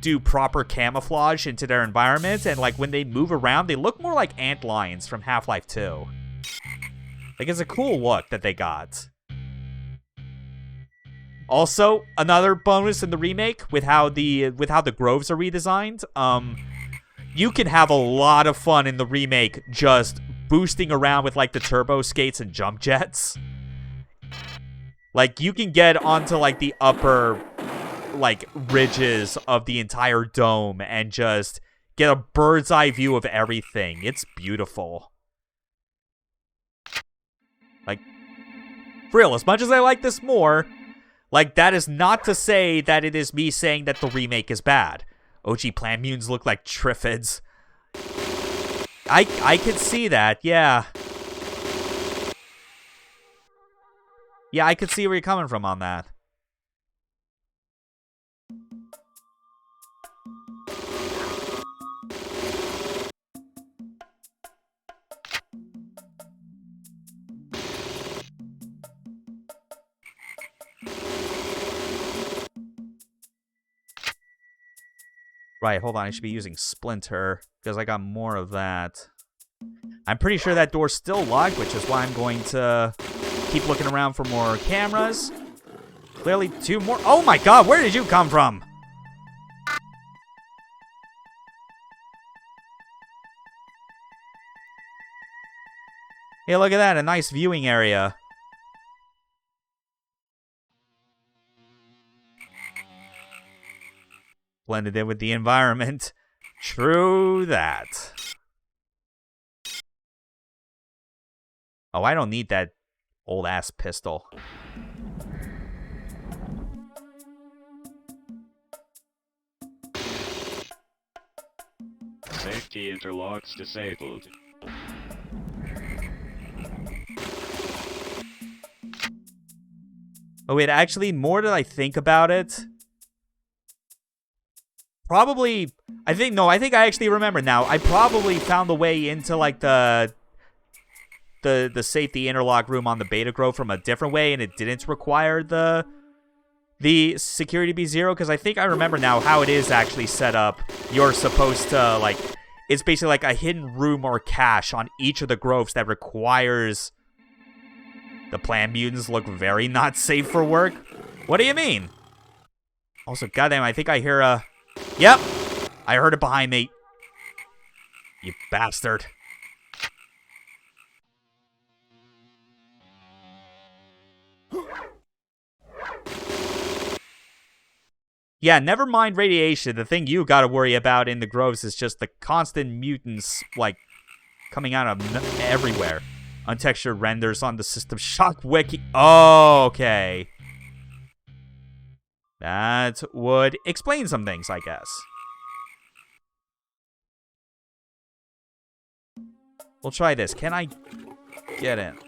do proper camouflage into their environment, and, like, when they move around, they look more like ant lions from Half-Life 2. Like, it's a cool look that they got. Also, another bonus in the remake with how the groves are redesigned, you can have a lot of fun in the remake just boosting around with, like, the turbo skates and jump jets. Like, you can get onto, like, the upper, like, ridges of the entire dome and just get a bird's eye view of everything. It's beautiful. Like, for real, as much as I like this more, like, that is not to say that it is me saying that the remake is bad. OG plant mutants look like Triffids. I could see that, yeah. Yeah, I could see where you're coming from on that. Right, hold on, I should be using Splinter, because I got more of that. I'm pretty sure that door's still locked, which is why I'm going to keep looking around for more cameras. Clearly 2 more. Oh my god, where did you come from? Hey, look at that, a nice viewing area. Blended in with the environment. True that. Oh, I don't need that old-ass pistol. Safety interlocks disabled. Oh, wait, actually, more than I think about it. Probably, I think I actually remember now. I probably found the way into, like, the safety interlock room on the Beta Grove from a different way, and it didn't require the security to be 0, because I think I remember now how it is actually set up. You're supposed to, like, it's basically like a hidden room or cache on each of the groves that requires the plant mutants look very not safe for work. What do you mean? Also, goddamn, I think I hear a... Yep, I heard it behind me. You bastard. Yeah, never mind radiation. The thing you gotta worry about in the groves is just the constant mutants, like, coming out of everywhere. Untextured renders on the system. Shock wiki. Oh, okay. That would explain some things, I guess. We'll try this. Can I get in?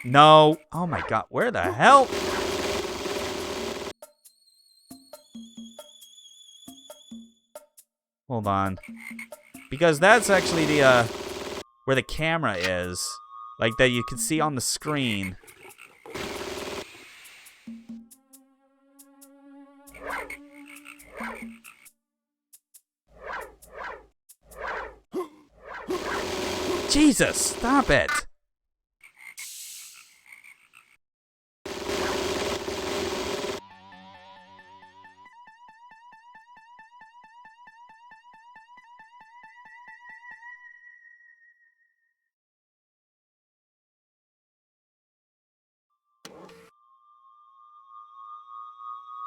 No. Oh my god. Where the hell? Hold on. Because that's actually the, where the camera is. Like, that you can see on the screen. Jesus, stop it.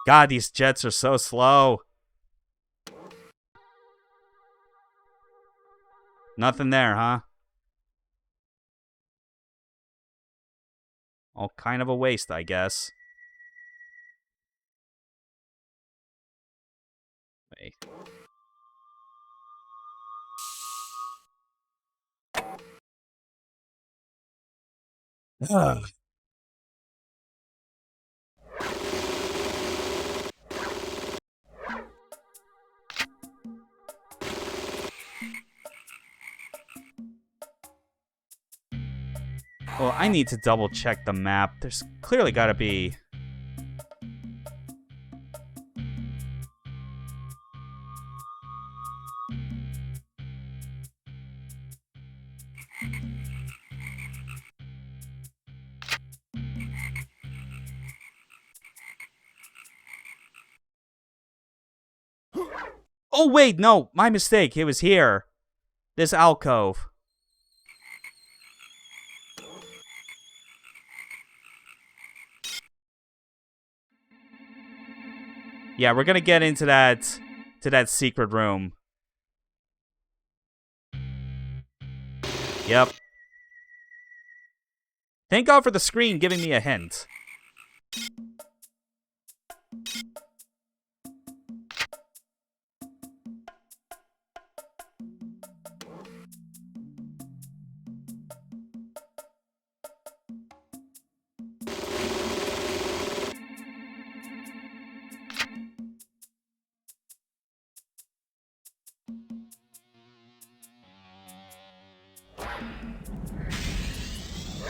God, these jets are so slow. Nothing there, huh? All kind of a waste, I guess. Wait. Ugh. Well, I need to double check the map. There's clearly got to be... Oh, wait, no, my mistake. It was here. This alcove. Yeah, we're gonna get into that secret room. Yep. Thank God for the screen giving me a hint.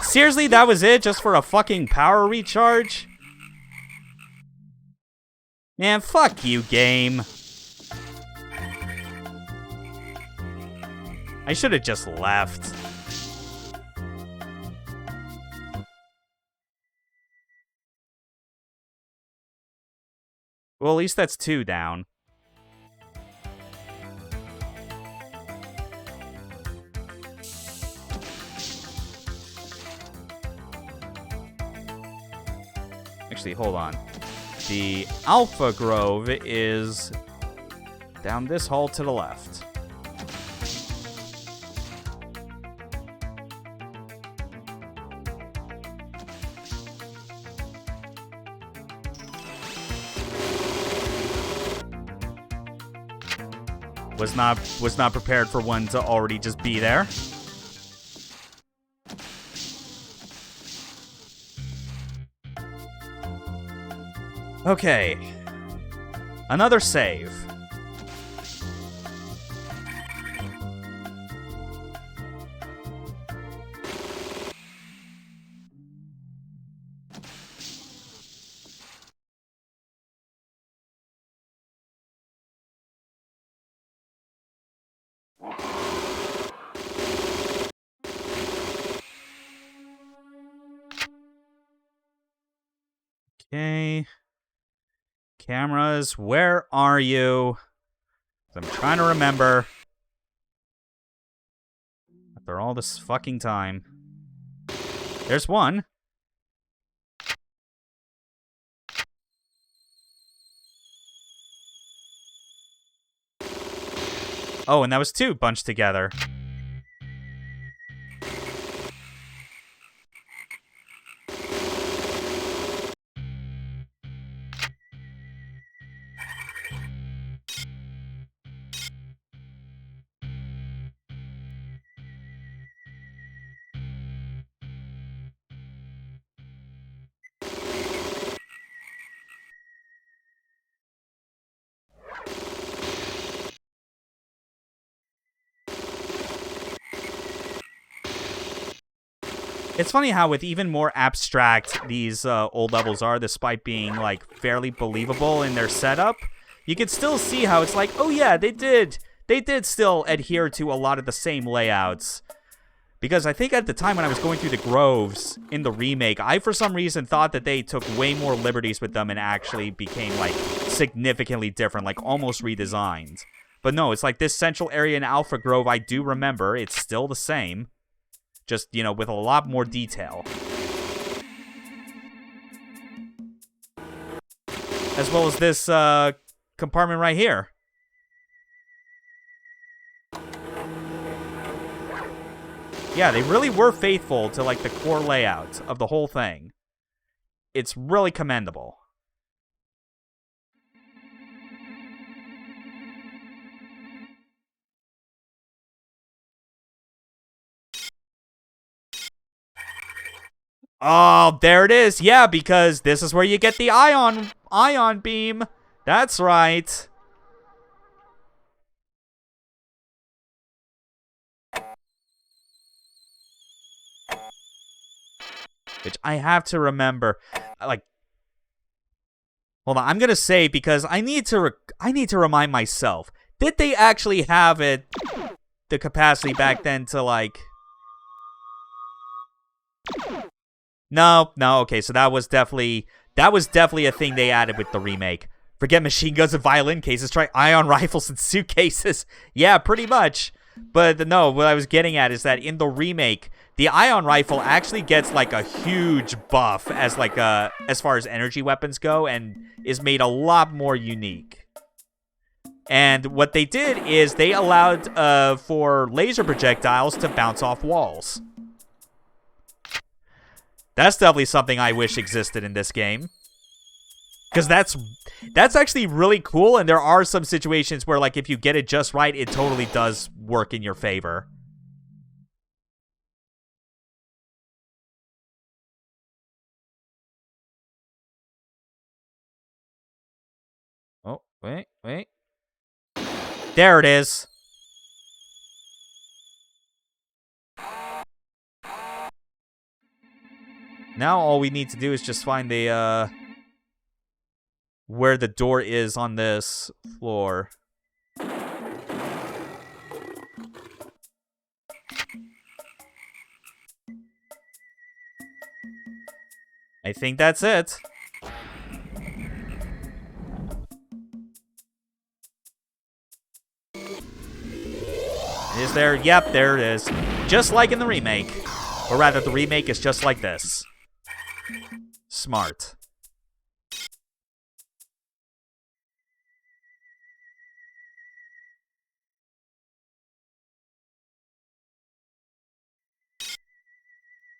Seriously, that was it? Just for a fucking power recharge? Man, fuck you, game. I should have just left. Well, at least that's 2 down. Actually, hold on. The Alpha Grove is down this hall to the left. Was not prepared for one to already just be there. Okay. Another save. Okay. Cameras, where are you? I'm trying to remember. After all this fucking time. There's one. Oh, and that was 2 bunched together. It's funny how with even more abstract these old levels are, despite being like fairly believable in their setup, you can still see how it's like, oh yeah, they did still adhere to a lot of the same layouts. Because I think at the time when I was going through the groves in the remake, I for some reason thought that they took way more liberties with them and actually became, like, significantly different, like almost redesigned. But no, it's like this central area in Alpha Grove, I do remember. It's still the same. Just, you know, with a lot more detail. As well as this compartment right here. Yeah, they really were faithful to, like, the core layout of the whole thing. It's really commendable. Oh, there it is. Yeah, because this is where you get the ion beam. That's right. Which I have to remember. Like, hold on. I'm gonna say because I need to remind myself. Did they actually have the capacity back then to like? No. Okay, so that was definitely a thing they added with the remake. Forget machine guns and violin cases. Try ion rifles and suitcases. Yeah, pretty much. But no, what I was getting at is that in the remake, the ion rifle actually gets like a huge buff as like as far as energy weapons go, and is made a lot more unique. And what they did is they allowed for laser projectiles to bounce off walls. That's definitely something I wish existed in this game. Because that's actually really cool, and there are some situations where, like, if you get it just right, it totally does work in your favor. Oh, wait. There it is. Now all we need to do is just find the, where the door is on this floor. I think that's it. Is there? Yep, there it is. Just like in the remake. Or rather, the remake is just like this. Smart.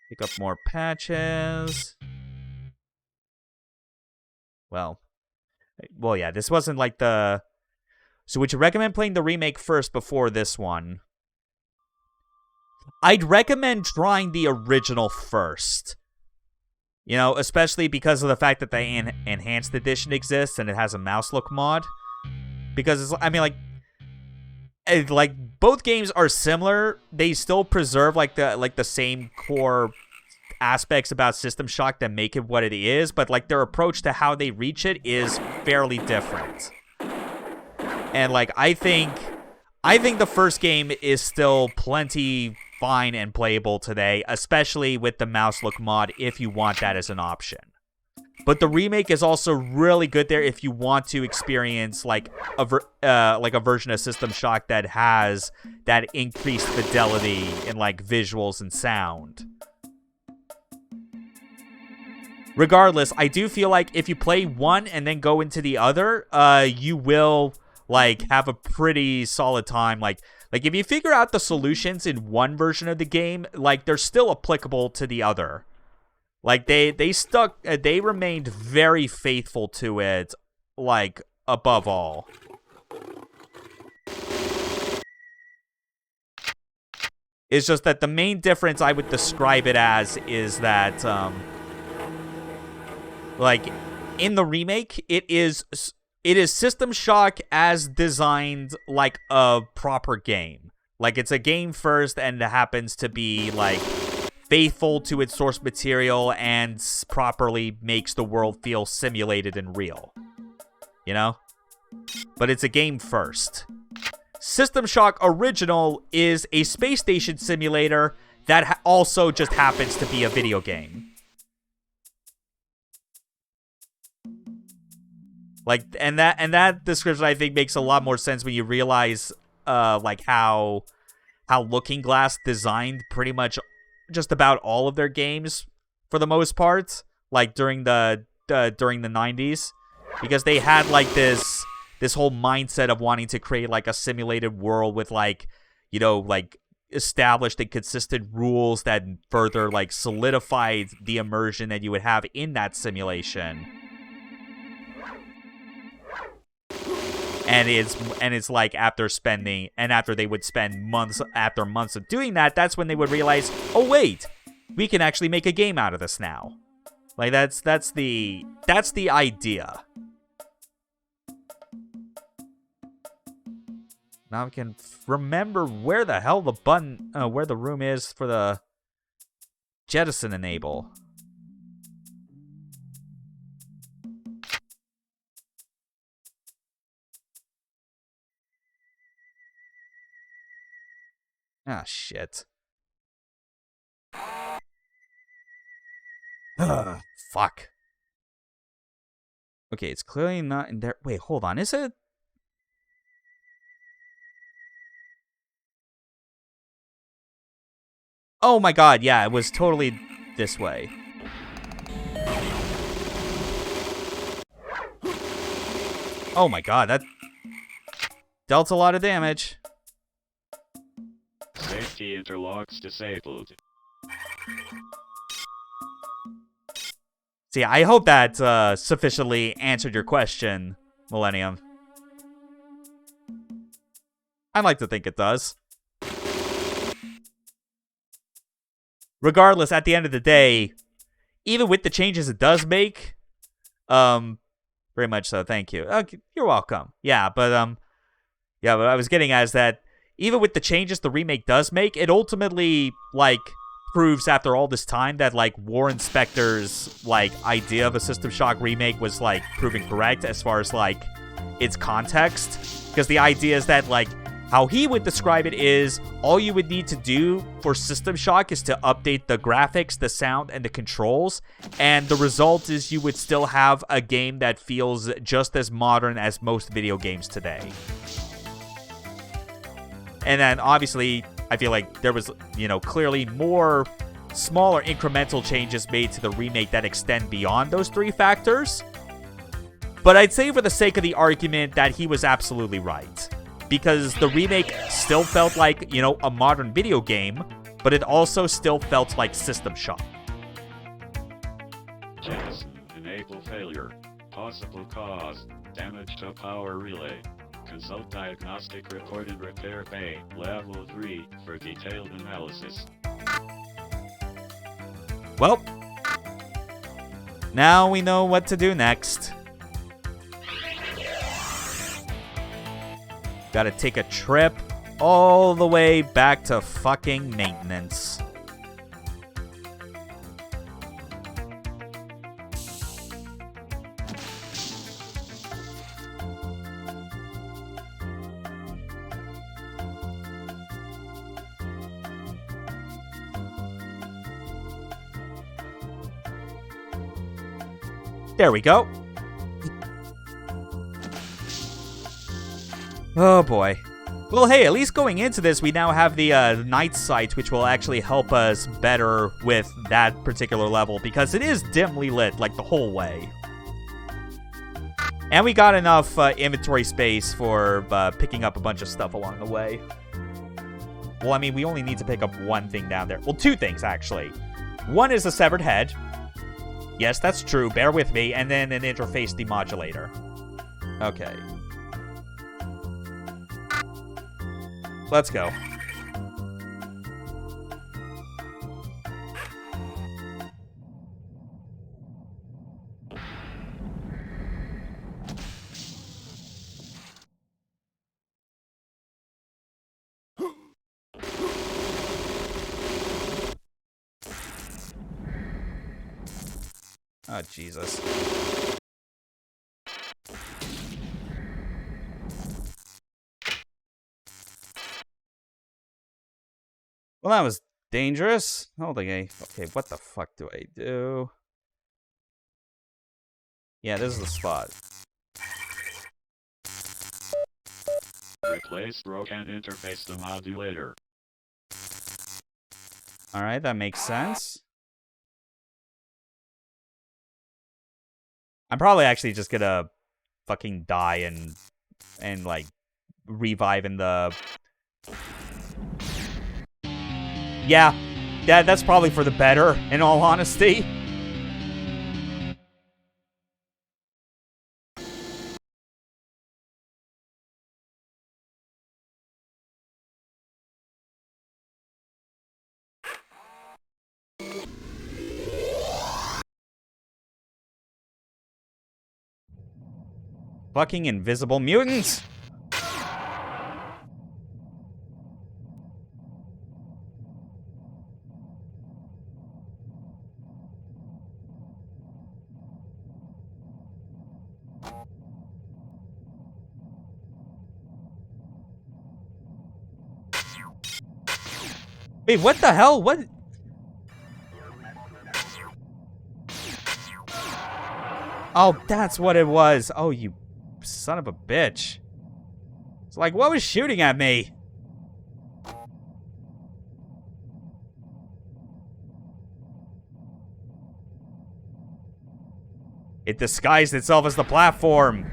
Pick up more patches. Well, yeah, this wasn't like the... So would you recommend playing the remake first before this one? I'd recommend trying the original first. You know, especially because of the fact that the enhanced edition exists and it has a mouse look mod. Because it's, I mean, like both games are similar. They still preserve like the same core aspects about System Shock that make it what it is, but like their approach to how they reach it is fairly different. And like I think the first game is still plenty fine and playable today, especially with the mouse look mod if you want that as an option. But the remake is also really good there if you want to experience like a version of System Shock that has that increased fidelity in like visuals and sound. Regardless, I do feel like if you play one and then go into the other, you will like have a pretty solid time. Like if you figure out the solutions in one version of the game, like they're still applicable to the other. Like they remained very faithful to it, like above all. It's just that the main difference I would describe it as is that like in the remake, it is System Shock as designed like a proper game. Like it's a game first and it happens to be like faithful to its source material and properly makes the world feel simulated and real. You know? But it's a game first. System Shock Original is a space station simulator that also just happens to be a video game. Like, and that description I think makes a lot more sense when you realize, like how Looking Glass designed pretty much just about all of their games for the most part, like during the 90s, because they had like this whole mindset of wanting to create like a simulated world with like, you know, like established and consistent rules that further like solidified the immersion that you would have in that simulation. And it's like after they would spend months after months of doing that, that's when they would realize, oh wait, we can actually make a game out of this now. Like that's the idea. Now I can remember where the hell the button, where the room is for the jettison enable. Ah, shit. Fuck. Okay, it's clearly not in there. Wait, hold on. Is it? Oh my god, yeah, it was totally this way. Oh my god, that dealt a lot of damage. Safety interlocks disabled. See, I hope that sufficiently answered your question, Millennium. I'd like to think it does. Regardless, at the end of the day, even with the changes it does make, very much so, thank you. You're welcome. Yeah, but what I was getting at is that even with the changes the remake does make, it ultimately, like, proves after all this time that, like, Warren Spector's, like, idea of a System Shock remake was, like, proven correct as far as, like, its context. Because the idea is that, like, how he would describe it is, all you would need to do for System Shock is to update the graphics, the sound, and the controls, and the result is you would still have a game that feels just as modern as most video games today. And then, obviously, I feel like there was, you know, clearly more smaller incremental changes made to the remake that extend beyond those three factors. But I'd say for the sake of the argument that he was absolutely right. Because the remake still felt like, you know, a modern video game, but it also still felt like System Shock. Jettison enable failure. Possible cause, damage to power relay. Consult diagnostic report and repair bay, level 3, for detailed analysis. Well, now we know what to do next. Gotta take a trip all the way back to fucking maintenance. There we go. Oh boy. Well, hey, at least going into this, we now have the night sight, which will actually help us better with that particular level, because it is dimly lit, like, the whole way. And we got enough inventory space for picking up a bunch of stuff along the way. Well, I mean, we only need to pick up one thing down there. Well, two things, actually. One is a severed head. Yes, that's true. Bear with me. And then an interface demodulator. Okay. Let's go. Oh, Jesus. Well, that was dangerous. Hold on. Okay, what the fuck do I do? Yeah, this is the spot. Replace broken interface demodulator. Alright, that makes sense. I'm probably actually just gonna fucking die and like revive in the... Yeah, that's probably for the better, in all honesty. Fucking invisible mutants! Wait, what the hell? What? Oh, that's what it was. Oh, you son of a bitch. It's like, what was shooting at me? It disguised itself as the platform.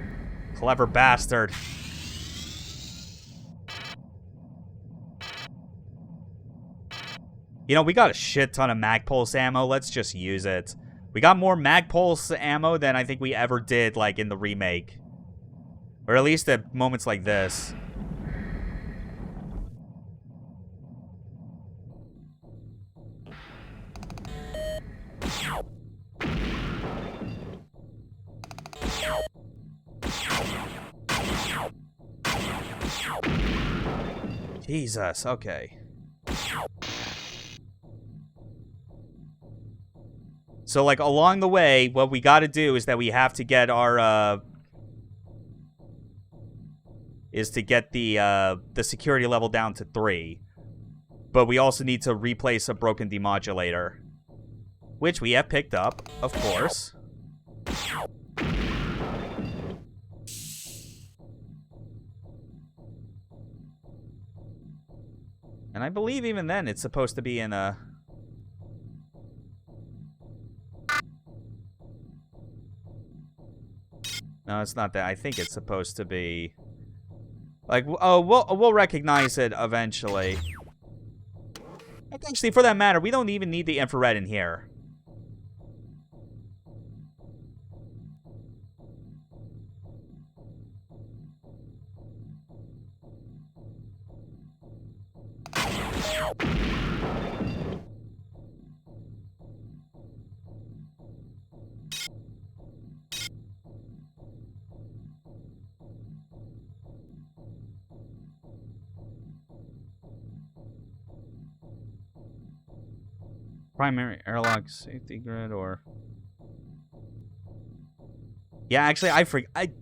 Clever bastard. You know, we got a shit ton of mag pulse ammo. Let's just use it. We got more mag pulse ammo than I think we ever did, like, in the remake. Or at least at moments like this. Jesus, okay. So, like, along the way, what we gotta do is that we have to get our, is to get the security level down to 3. But we also need to replace a broken demodulator. Which we have picked up, of course. And I believe even then it's supposed to be in a... No, it's not that. I think it's supposed to be... Like, oh, we'll recognize it eventually. Actually, for that matter, we don't even need the infrared in here. Primary airlock safety grid or... Yeah, actually,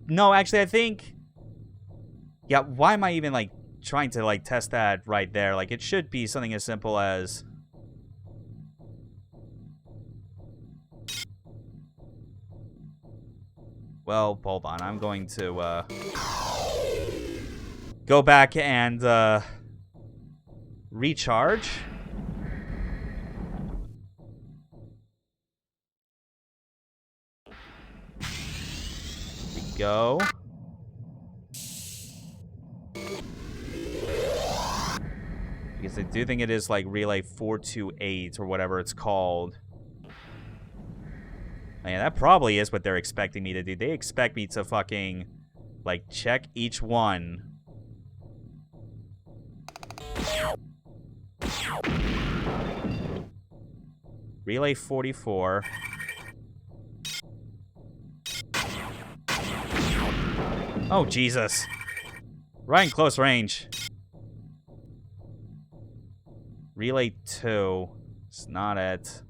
no, actually, I think... Yeah, why am I even, like, trying to, like, test that right there? Like, it should be something as simple as... Well, hold on. I'm going to, go back and, recharge. Go. Because I do think it is like relay 428 or whatever it's called. Oh, yeah, that probably is what they're expecting me to do. They expect me to fucking like check each one. Relay 44. Oh, Jesus. Right in close range. Relay 2. It's not it.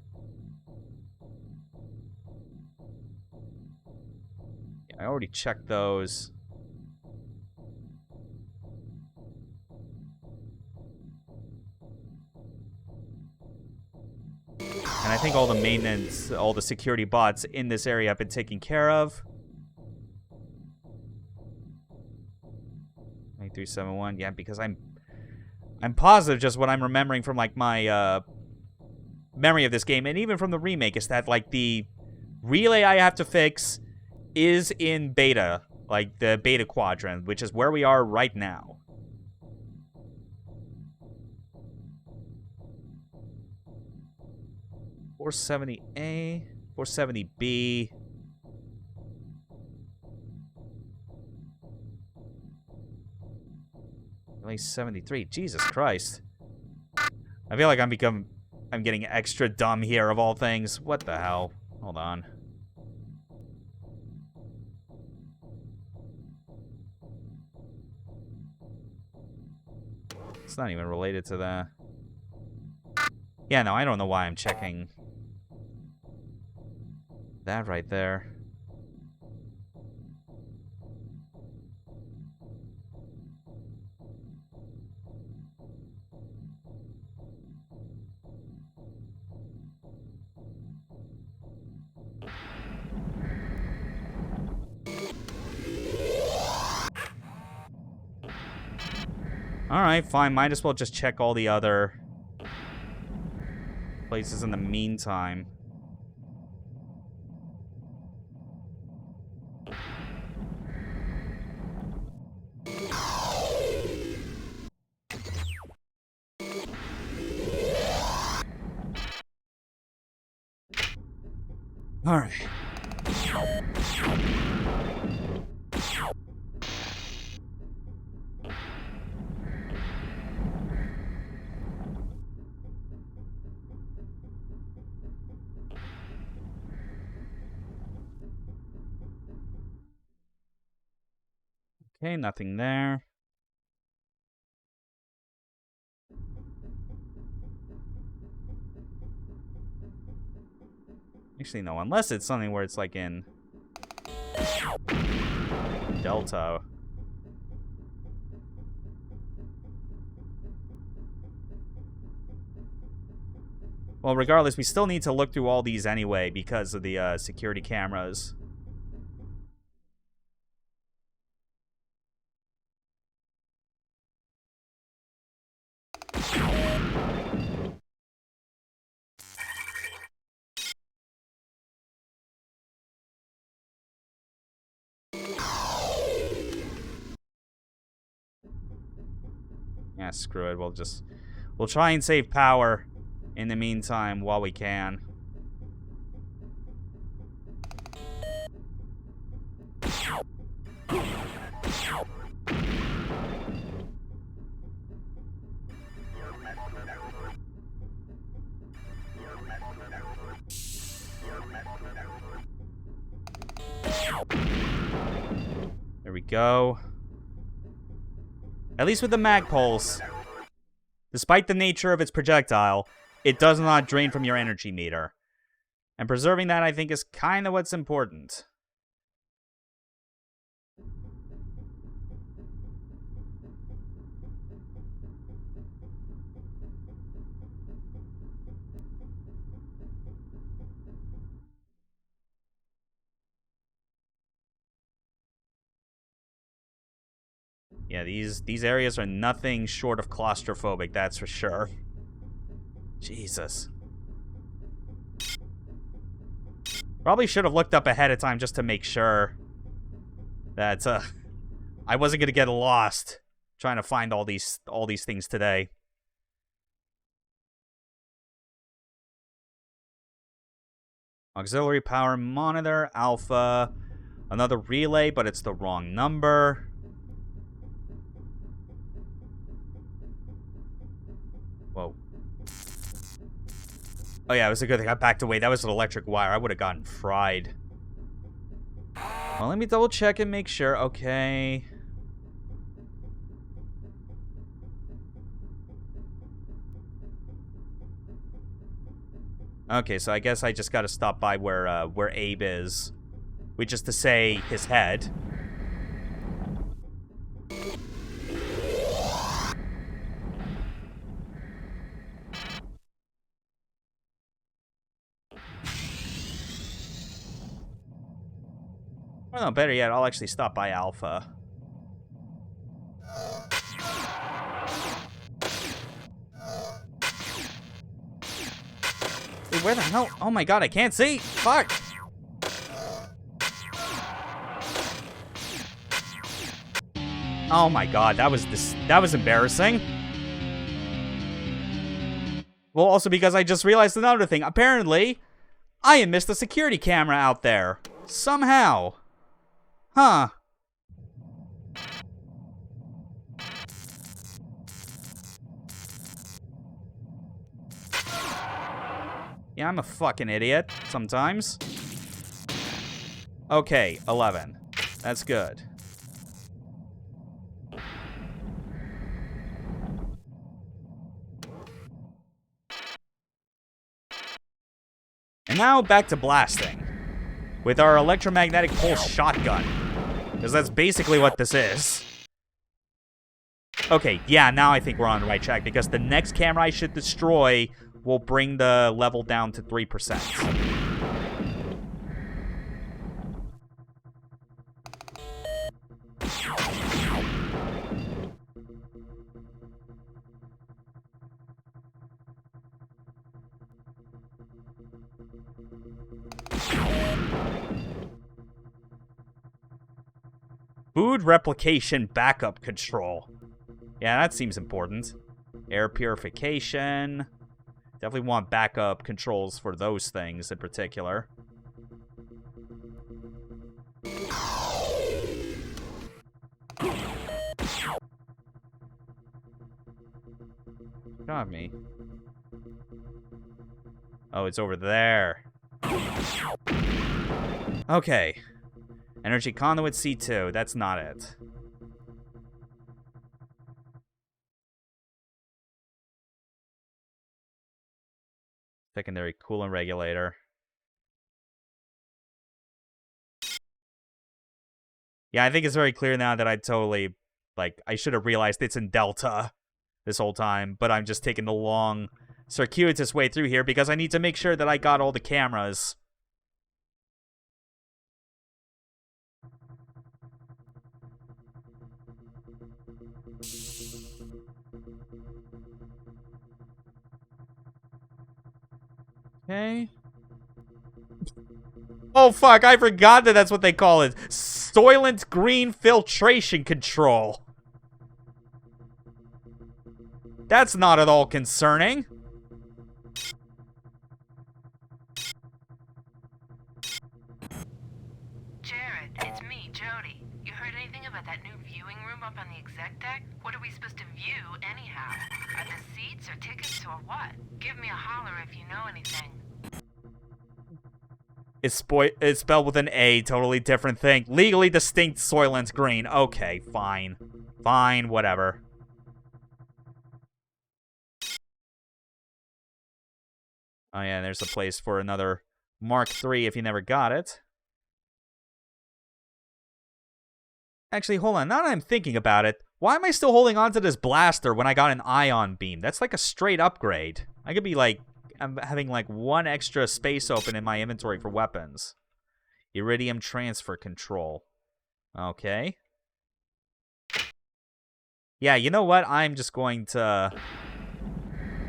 Yeah, I already checked those. And I think all the maintenance, all the security bots in this area have been taken care of. 9371, yeah, because I'm positive just what I'm remembering from, like, my, memory of this game, and even from the remake, is that, like, the relay I have to fix is in beta, like, the beta quadrant, which is where we are right now. .470A, 470B. At least 73. Jesus Christ. I feel like I'm getting extra dumb here of all things. What the hell? Hold on. It's not even related to that. Yeah, no, I don't know why I'm checking that right there. Alright, fine. Might as well just check all the other places in the meantime. Alright. Okay, nothing there. Actually, no, unless it's something where it's like in Delta. Well, regardless, we still need to look through all these anyway because of the security cameras. Yeah, screw it. We'll try and save power in the meantime while we can. There we go. At least with the mag pulse, despite the nature of its projectile, it does not drain from your energy meter. And preserving that, I think, is kind of what's important. Yeah, these areas are nothing short of claustrophobic, that's for sure. Jesus. Probably should have looked up ahead of time just to make sure that I wasn't gonna get lost trying to find all these things today. Auxiliary power monitor, alpha, another relay, but it's the wrong number. Whoa. Oh yeah, it was a good thing I backed away. That was an electric wire. I would have gotten fried. Well, let me double check and make sure. Okay. Okay, so I guess I just gotta stop by where Abe is. Which is to say, his head. Well, no, better yet, I'll actually stop by Alpha. Wait, where the hell? Oh my god, I can't see! Fuck! Oh my god, that was embarrassing. Well, also because I just realized another thing. Apparently, I had missed a security camera out there. Somehow. Huh. Yeah, I'm a fucking idiot sometimes. Okay, 11. That's good. And now back to blasting. With our electromagnetic pulse shotgun. Because that's basically what this is. Okay, yeah, now I think we're on the right track. Because the next camera I should destroy will bring the level down to 3%. Food replication backup control. Yeah, that seems important. Air purification. Definitely want backup controls for those things in particular. Got me. Oh, it's over there. Okay. Energy conduit C2. That's not it. Secondary coolant regulator. Yeah, I think it's very clear now that I totally, I should have realized it's in Delta this whole time, but I'm just taking the long, circuitous way through here because I need to make sure that I got all the cameras. Okay. Oh, fuck, I forgot that that's what they call it. Soylent Green Filtration Control. That's not at all concerning. Jared, it's me, Jody. You heard anything about that new viewing room up on the exec deck? What are we supposed to view, anyhow? Are the seats or tickets or what? Give me a holler if you know anything. It's spelled with an A, totally different thing. Legally distinct Soylent Green. Okay, fine. Fine, whatever. Oh yeah, there's a place for another Mark III if you never got it. Actually, hold on. Now that I'm thinking about it, why am I still holding on to this blaster when I got an ion beam? That's like a straight upgrade. I could be like, I'm having like one extra space open in my inventory for weapons. Iridium transfer control. Okay. Yeah, you know what? I'm just going to...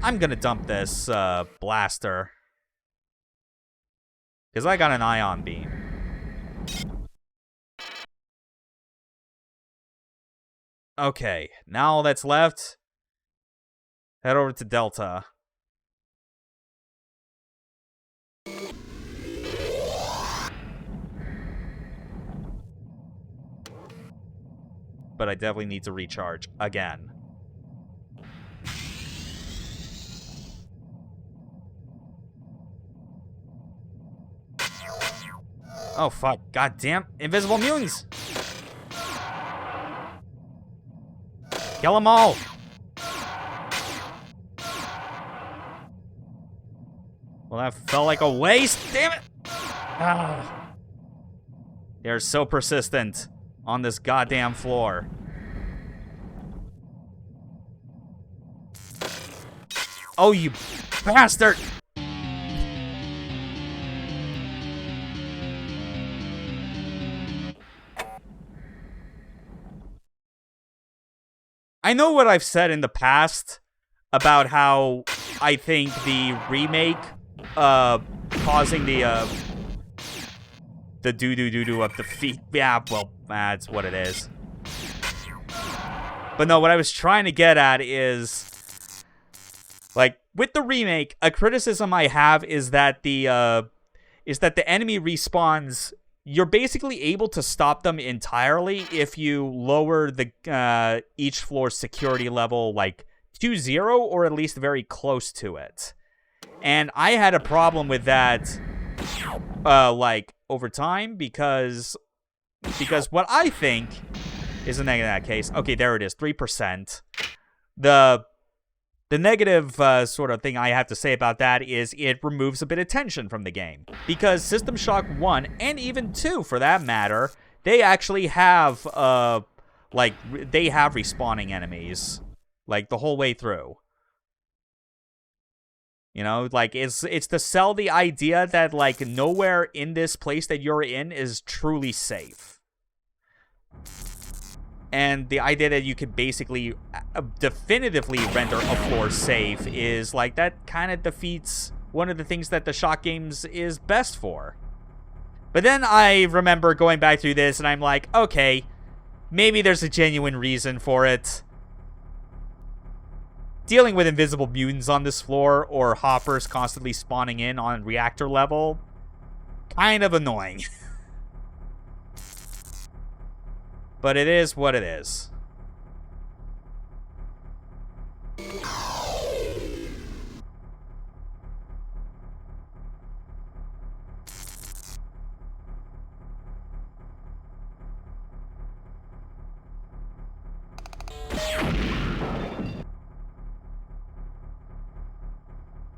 I'm gonna dump this blaster. Because I got an ion beam. Okay, now all that's left, head over to Delta. But I definitely need to recharge again. Oh, fuck. Goddamn. Invisible mutants! Kill them all! Well, that felt like a waste. Damn it! Ah. They're so persistent on this goddamn floor. Oh, you bastard! I know what I've said in the past about how I think the remake causing the doo-doo-doo-doo of the feet. Yeah, well, that's what it is. But no, what I was trying to get at is, like, with the remake, a criticism I have is that the enemy respawns. You're basically able to stop them entirely if you lower the each floor's security level like to 0 or at least very close to it. And I had a problem with that like over time because what I think is a negative in that case. Okay, there it is, 3%. The negative sort of thing I have to say about that is it removes a bit of tension from the game. Because System Shock 1, and even 2 for that matter, they actually have, they have respawning enemies. Like, the whole way through. You know, like, it's to sell the idea that, like, nowhere in this place that you're in is truly safe. And the idea that you could basically definitively render a floor safe is, like, that kind of defeats one of the things that the Shock games is best for. But then I remember going back through this, and I'm like, okay, maybe there's a genuine reason for it. Dealing with invisible mutants on this floor, or hoppers constantly spawning in on reactor level, kind of annoying. But it is what it is.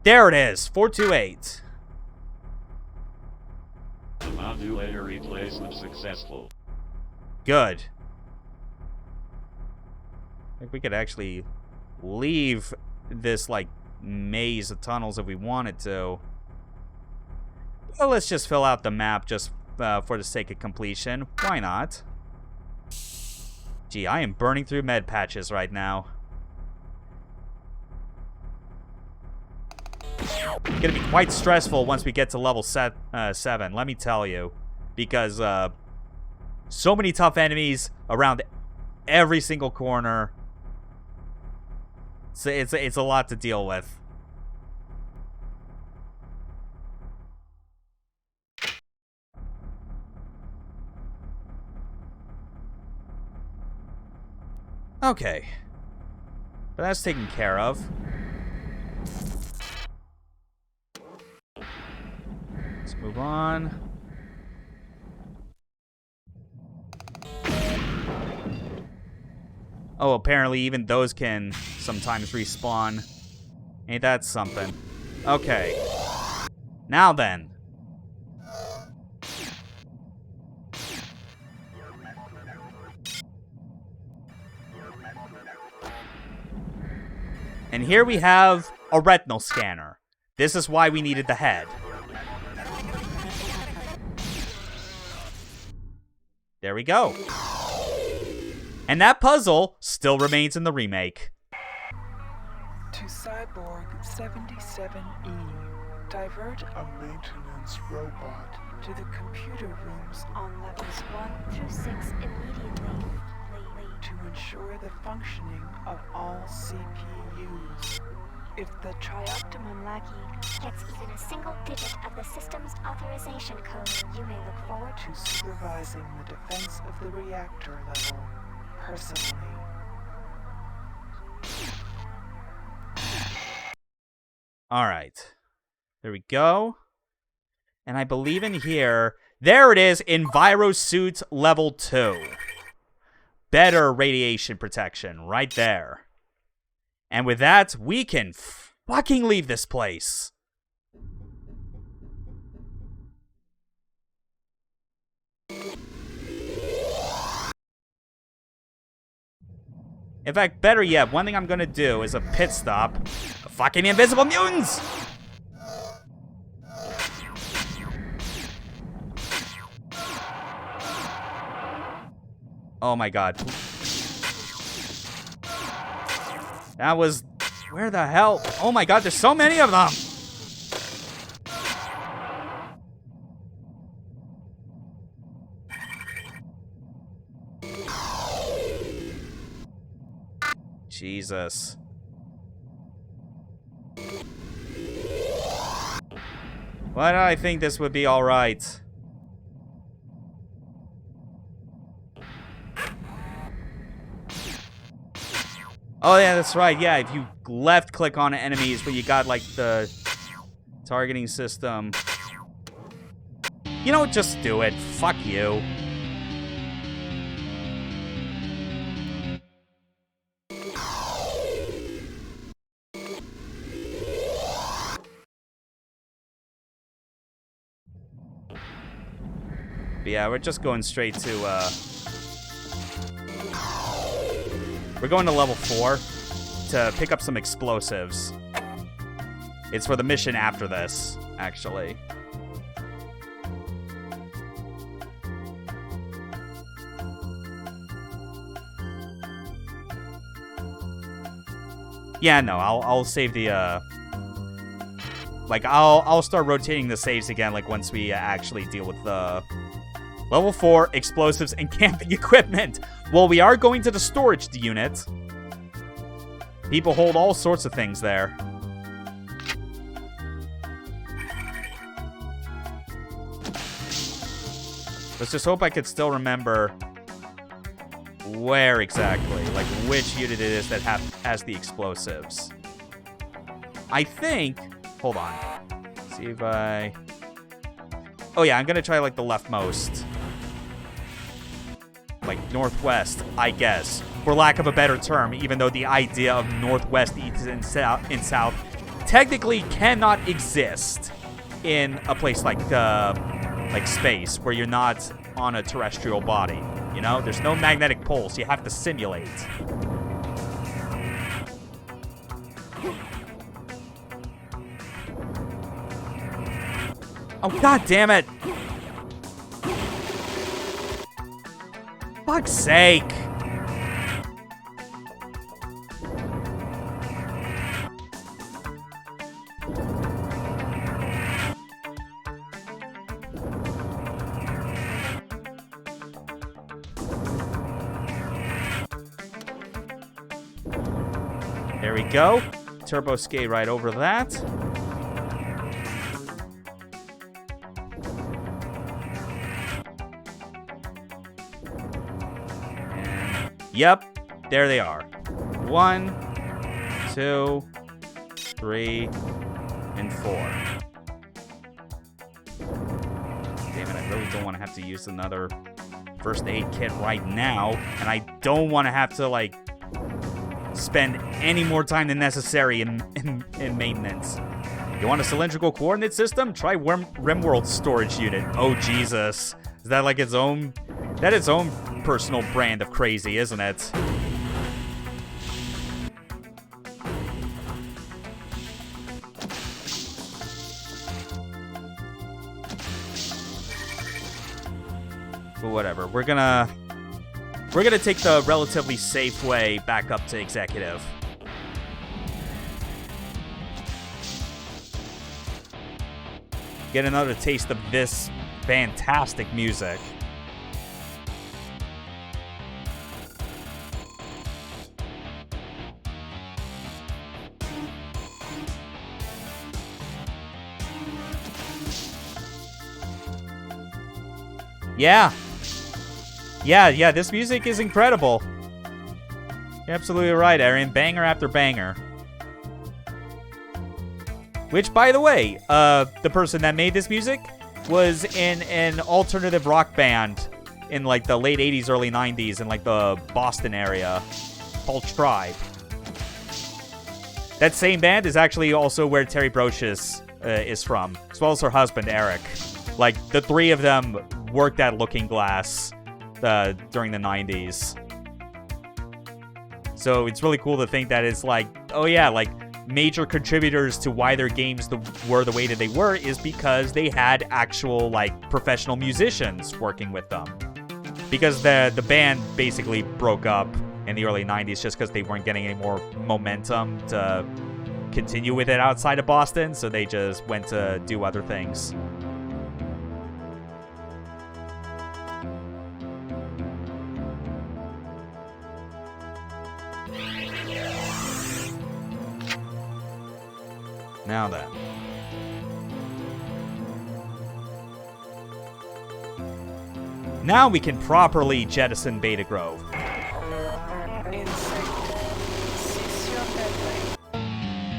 There it is, 428. Demodulator replacement successful. Good. I think we could actually leave this, like, maze of tunnels if we wanted to. Well, let's just fill out the map just for the sake of completion. Why not? Gee, I am burning through med patches right now. It's gonna be quite stressful once we get to level 7, let me tell you. Because, so many tough enemies around every single corner. So it's a lot to deal with. Okay. But that's taken care of. Let's move on. Oh, apparently even those can sometimes respawn. Ain't that something? Okay. Now then. And here we have a retinal scanner. This is why we needed the head. There we go. And that puzzle still remains in the remake. To Cyborg 77E, divert a maintenance robot to the computer rooms on levels 1 through 6 immediately to ensure the functioning of all CPUs. If the Trioptimum Lackey gets even a single digit of the system's authorization code, you may look forward to supervising the defense of the reactor level personally. Alright. There we go. And I believe in here... There it is, Envirosuit Level 2. Better radiation protection, right there. And with that, we can fucking leave this place. In fact, better yet, one thing I'm gonna do is a pit stop. Fucking invisible mutants! Oh my god. That was... Where the hell? Oh my god, there's so many of them! Jesus. Why did I think this would be alright? Oh yeah, that's right. Yeah, if you left click on enemies, but you got like the targeting system. You know what? Just do it. Fuck you. But yeah, we're just going straight to, we're going to level 4 to pick up some explosives. It's for the mission after this, actually. Yeah, no, I'll save the, like, I'll start rotating the saves again, like, once we actually deal with the level 4 explosives and camping equipment. Well, we are going to the storage unit. People hold all sorts of things there. Let's just hope I could still remember where exactly, like which unit it is that has the explosives. I think, hold on. See if I... Oh yeah, I'm gonna try like the leftmost. Like northwest, I guess. For lack of a better term, even though the idea of northwest, east, and south technically cannot exist in a place like space, where you're not on a terrestrial body. You know, there's no magnetic poles. You have to simulate. Oh, god damn it! Fuck's sake! There we go. Turbo skate right over that. And, yep, there they are. 1, 2, 3, and 4. Damn it, I really don't want to have to use another first aid kit right now. And I don't want to have to, like, spend any more time than necessary in maintenance. You want a cylindrical coordinate system? Try RimWorld's storage unit. Oh, Jesus. Is that like its own... That its own personal brand of crazy, isn't it? But whatever. We're gonna take the relatively safe way back up to Executive. Get another taste of this fantastic music. Yeah, this music is incredible. You're absolutely right, Aaron. Banger after banger. Which, by the way, the person that made this music was in an alternative rock band in, like, the late 80s, early 90s in, like, the Boston area called Tribe. That same band is actually also where Terry Brocious is from, as well as her husband, Eric. Like, the three of them worked at Looking Glass during the 90s. So it's really cool to think that it's like, oh yeah, like, major contributors to why their games were the way that they were is because they had actual, like, professional musicians working with them. Because the band basically broke up in the early 90s just because they weren't getting any more momentum to continue with it outside of Boston, so they just went to do other things. Now then. Now we can properly jettison Beta Grove.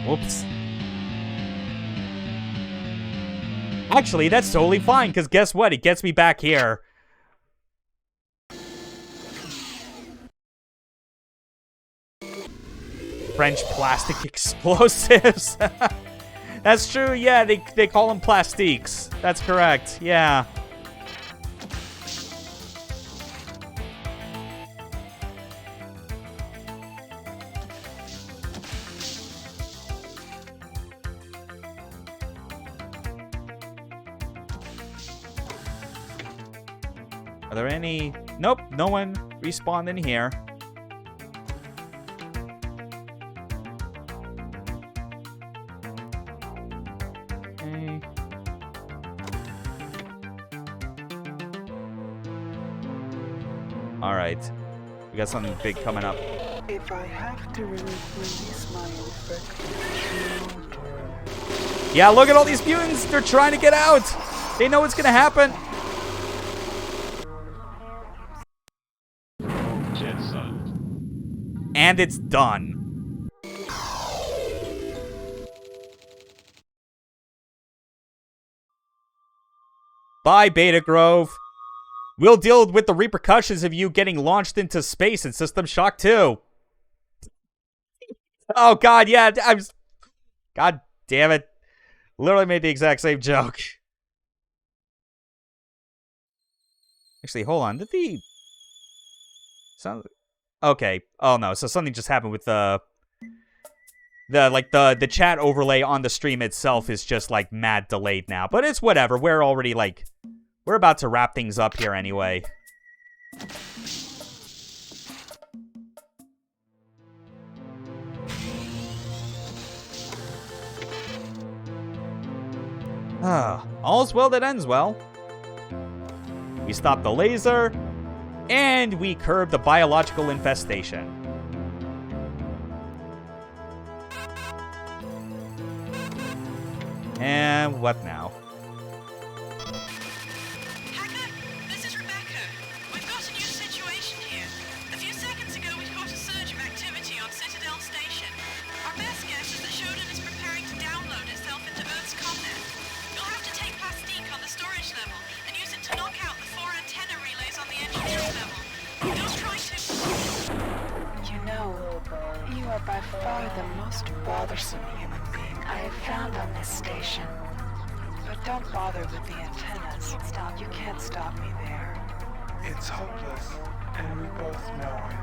Whoops. Actually, that's totally fine, because guess what? It gets me back here. French plastic explosives. That's true, yeah, they call them plastiques. That's correct, yeah. Are there any... Nope, no one respawned in here. Okay. Alright. We got something big coming up. If I have to release my infected. Yeah, look at all these mutants! They're trying to get out! They know what's gonna happen! And it's done. Bye, Beta Grove. We'll deal with the repercussions of you getting launched into space in System Shock 2. Oh, God, yeah. God damn it. Literally made the exact same joke. Actually, hold on. Did the... Sound... Okay. Oh no. So something just happened with the chat overlay on the stream itself is just like mad delayed now. But it's whatever. We're already like we're about to wrap things up here anyway. All's well that ends well. We stopped the laser. And we curb the biological infestation. And what now? Hacker, this is Rebecca. We've got a new situation here. A few seconds ago, we caught a surge of activity on Citadel Station. Our best guess is that SHODAN is preparing to download itself into Earth's comnet. You'll have to take plastique on the storage level and use it to knock out the 4 antenna relays on the engineering level. Don't try to... You know, you are by far the most bothersome human being I have found on this station. But don't bother with the antennas. You can't stop me there. It's hopeless, and we both know it.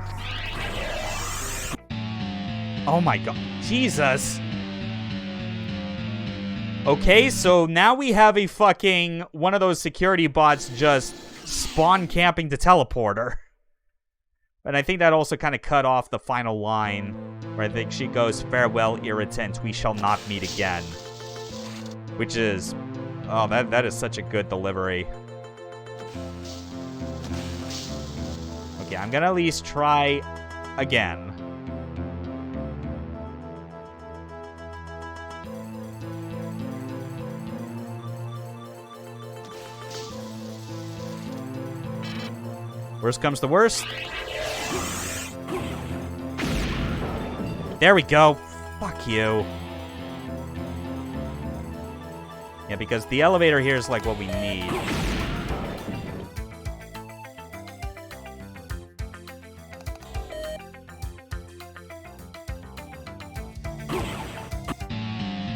Oh my god. Jesus. Okay, so now we have a fucking... one of those security bots just spawn camping the teleporter. And I think that also kind of cut off the final line, where I think she goes, "Farewell, irritant, we shall not meet again." Which is... oh, that is such a good delivery. Okay, I'm gonna at least try again. Worst comes to worst. There we go. Fuck you. Yeah, because the elevator here is like what we need.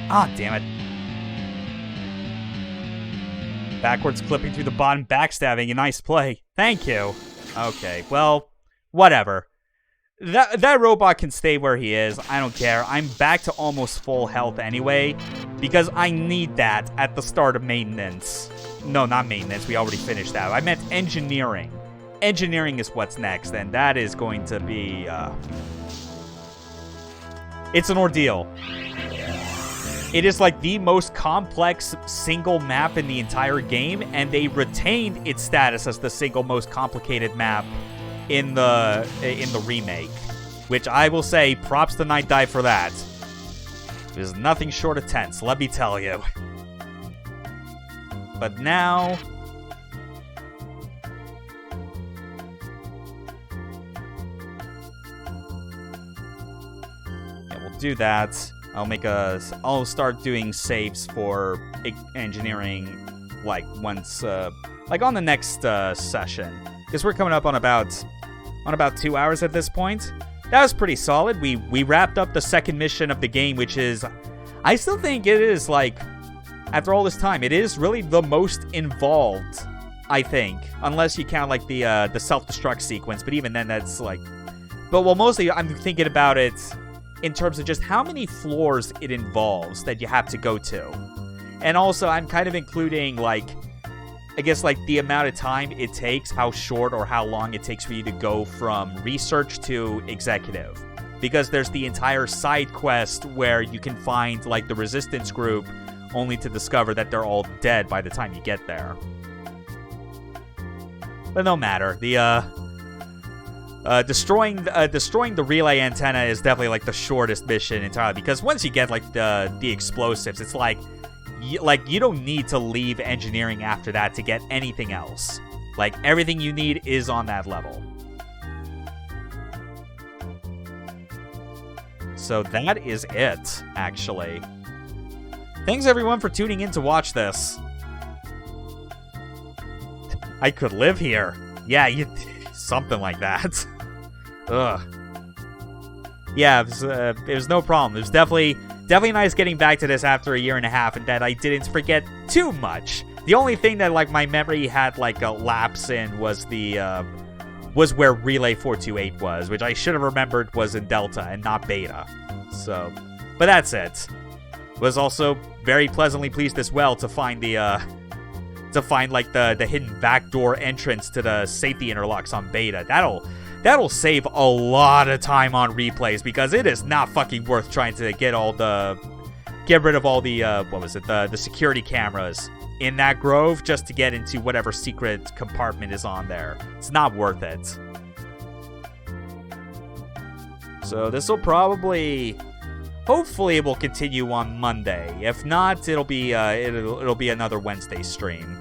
Ah, damn it. Backwards clipping through the bottom, backstabbing. A nice play. Thank you. Okay, well, whatever. That robot can stay where he is. I don't care. I'm back to almost full health anyway, because I need that at the start of maintenance. No, not maintenance. We already finished that. I meant engineering. engineering is what's next, and that is going to be, it's an ordeal. It is like the most complex single map in the entire game, and they retained its status as the single most complicated map in the remake, which I will say props to Night Dive for that. It is nothing short of tense, let me tell you. But now, yeah, we'll do that. I'll start doing saves for engineering, like, once, like, on the next, session. Because we're coming up on about 2 hours at this point. That was pretty solid. We wrapped up the second mission of the game, which is, I still think it is, like, after all this time, it is really the most involved, I think. Unless you count, like, the self-destruct sequence, but even then, that's, like... But, well, mostly, I'm thinking about it in terms of just how many floors it involves that you have to go to. And also, I'm kind of including, like, I guess, like, the amount of time it takes, how short or how long it takes for you to go from research to executive. Because there's the entire side quest where you can find, like, the resistance group, only to discover that they're all dead by the time you get there. But no matter. The, destroying the relay antenna is definitely, like, the shortest mission entirely, because once you get, like, the explosives, it's like you don't need to leave engineering after that to get anything else. Like, everything you need is on that level. So that is it, actually. Thanks, everyone, for tuning in to watch this. I could live here. Yeah, something like that. Ugh. Yeah, it was no problem. It was definitely nice getting back to this after a year and a half, and that I didn't forget too much. The only thing that, like, my memory had, like, a lapse in was was where Relay 428 was, which I should have remembered was in Delta and not Beta. So, but that's it. Was also very pleasantly pleased as well to find like the hidden backdoor entrance to the safety interlocks on Beta. That'll save a lot of time on replays, because it is not fucking worth trying to get rid of all the the security cameras in that grove just to get into whatever secret compartment is on there. It's not worth it. So this will probably, hopefully, it will continue on Monday. If not, it'll be another Wednesday stream.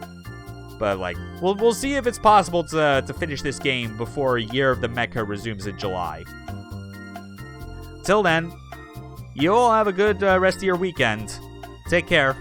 But, like, we'll see if it's possible to finish this game before Year of the Mecha resumes in July. Till then, you all have a good rest of your weekend. Take care.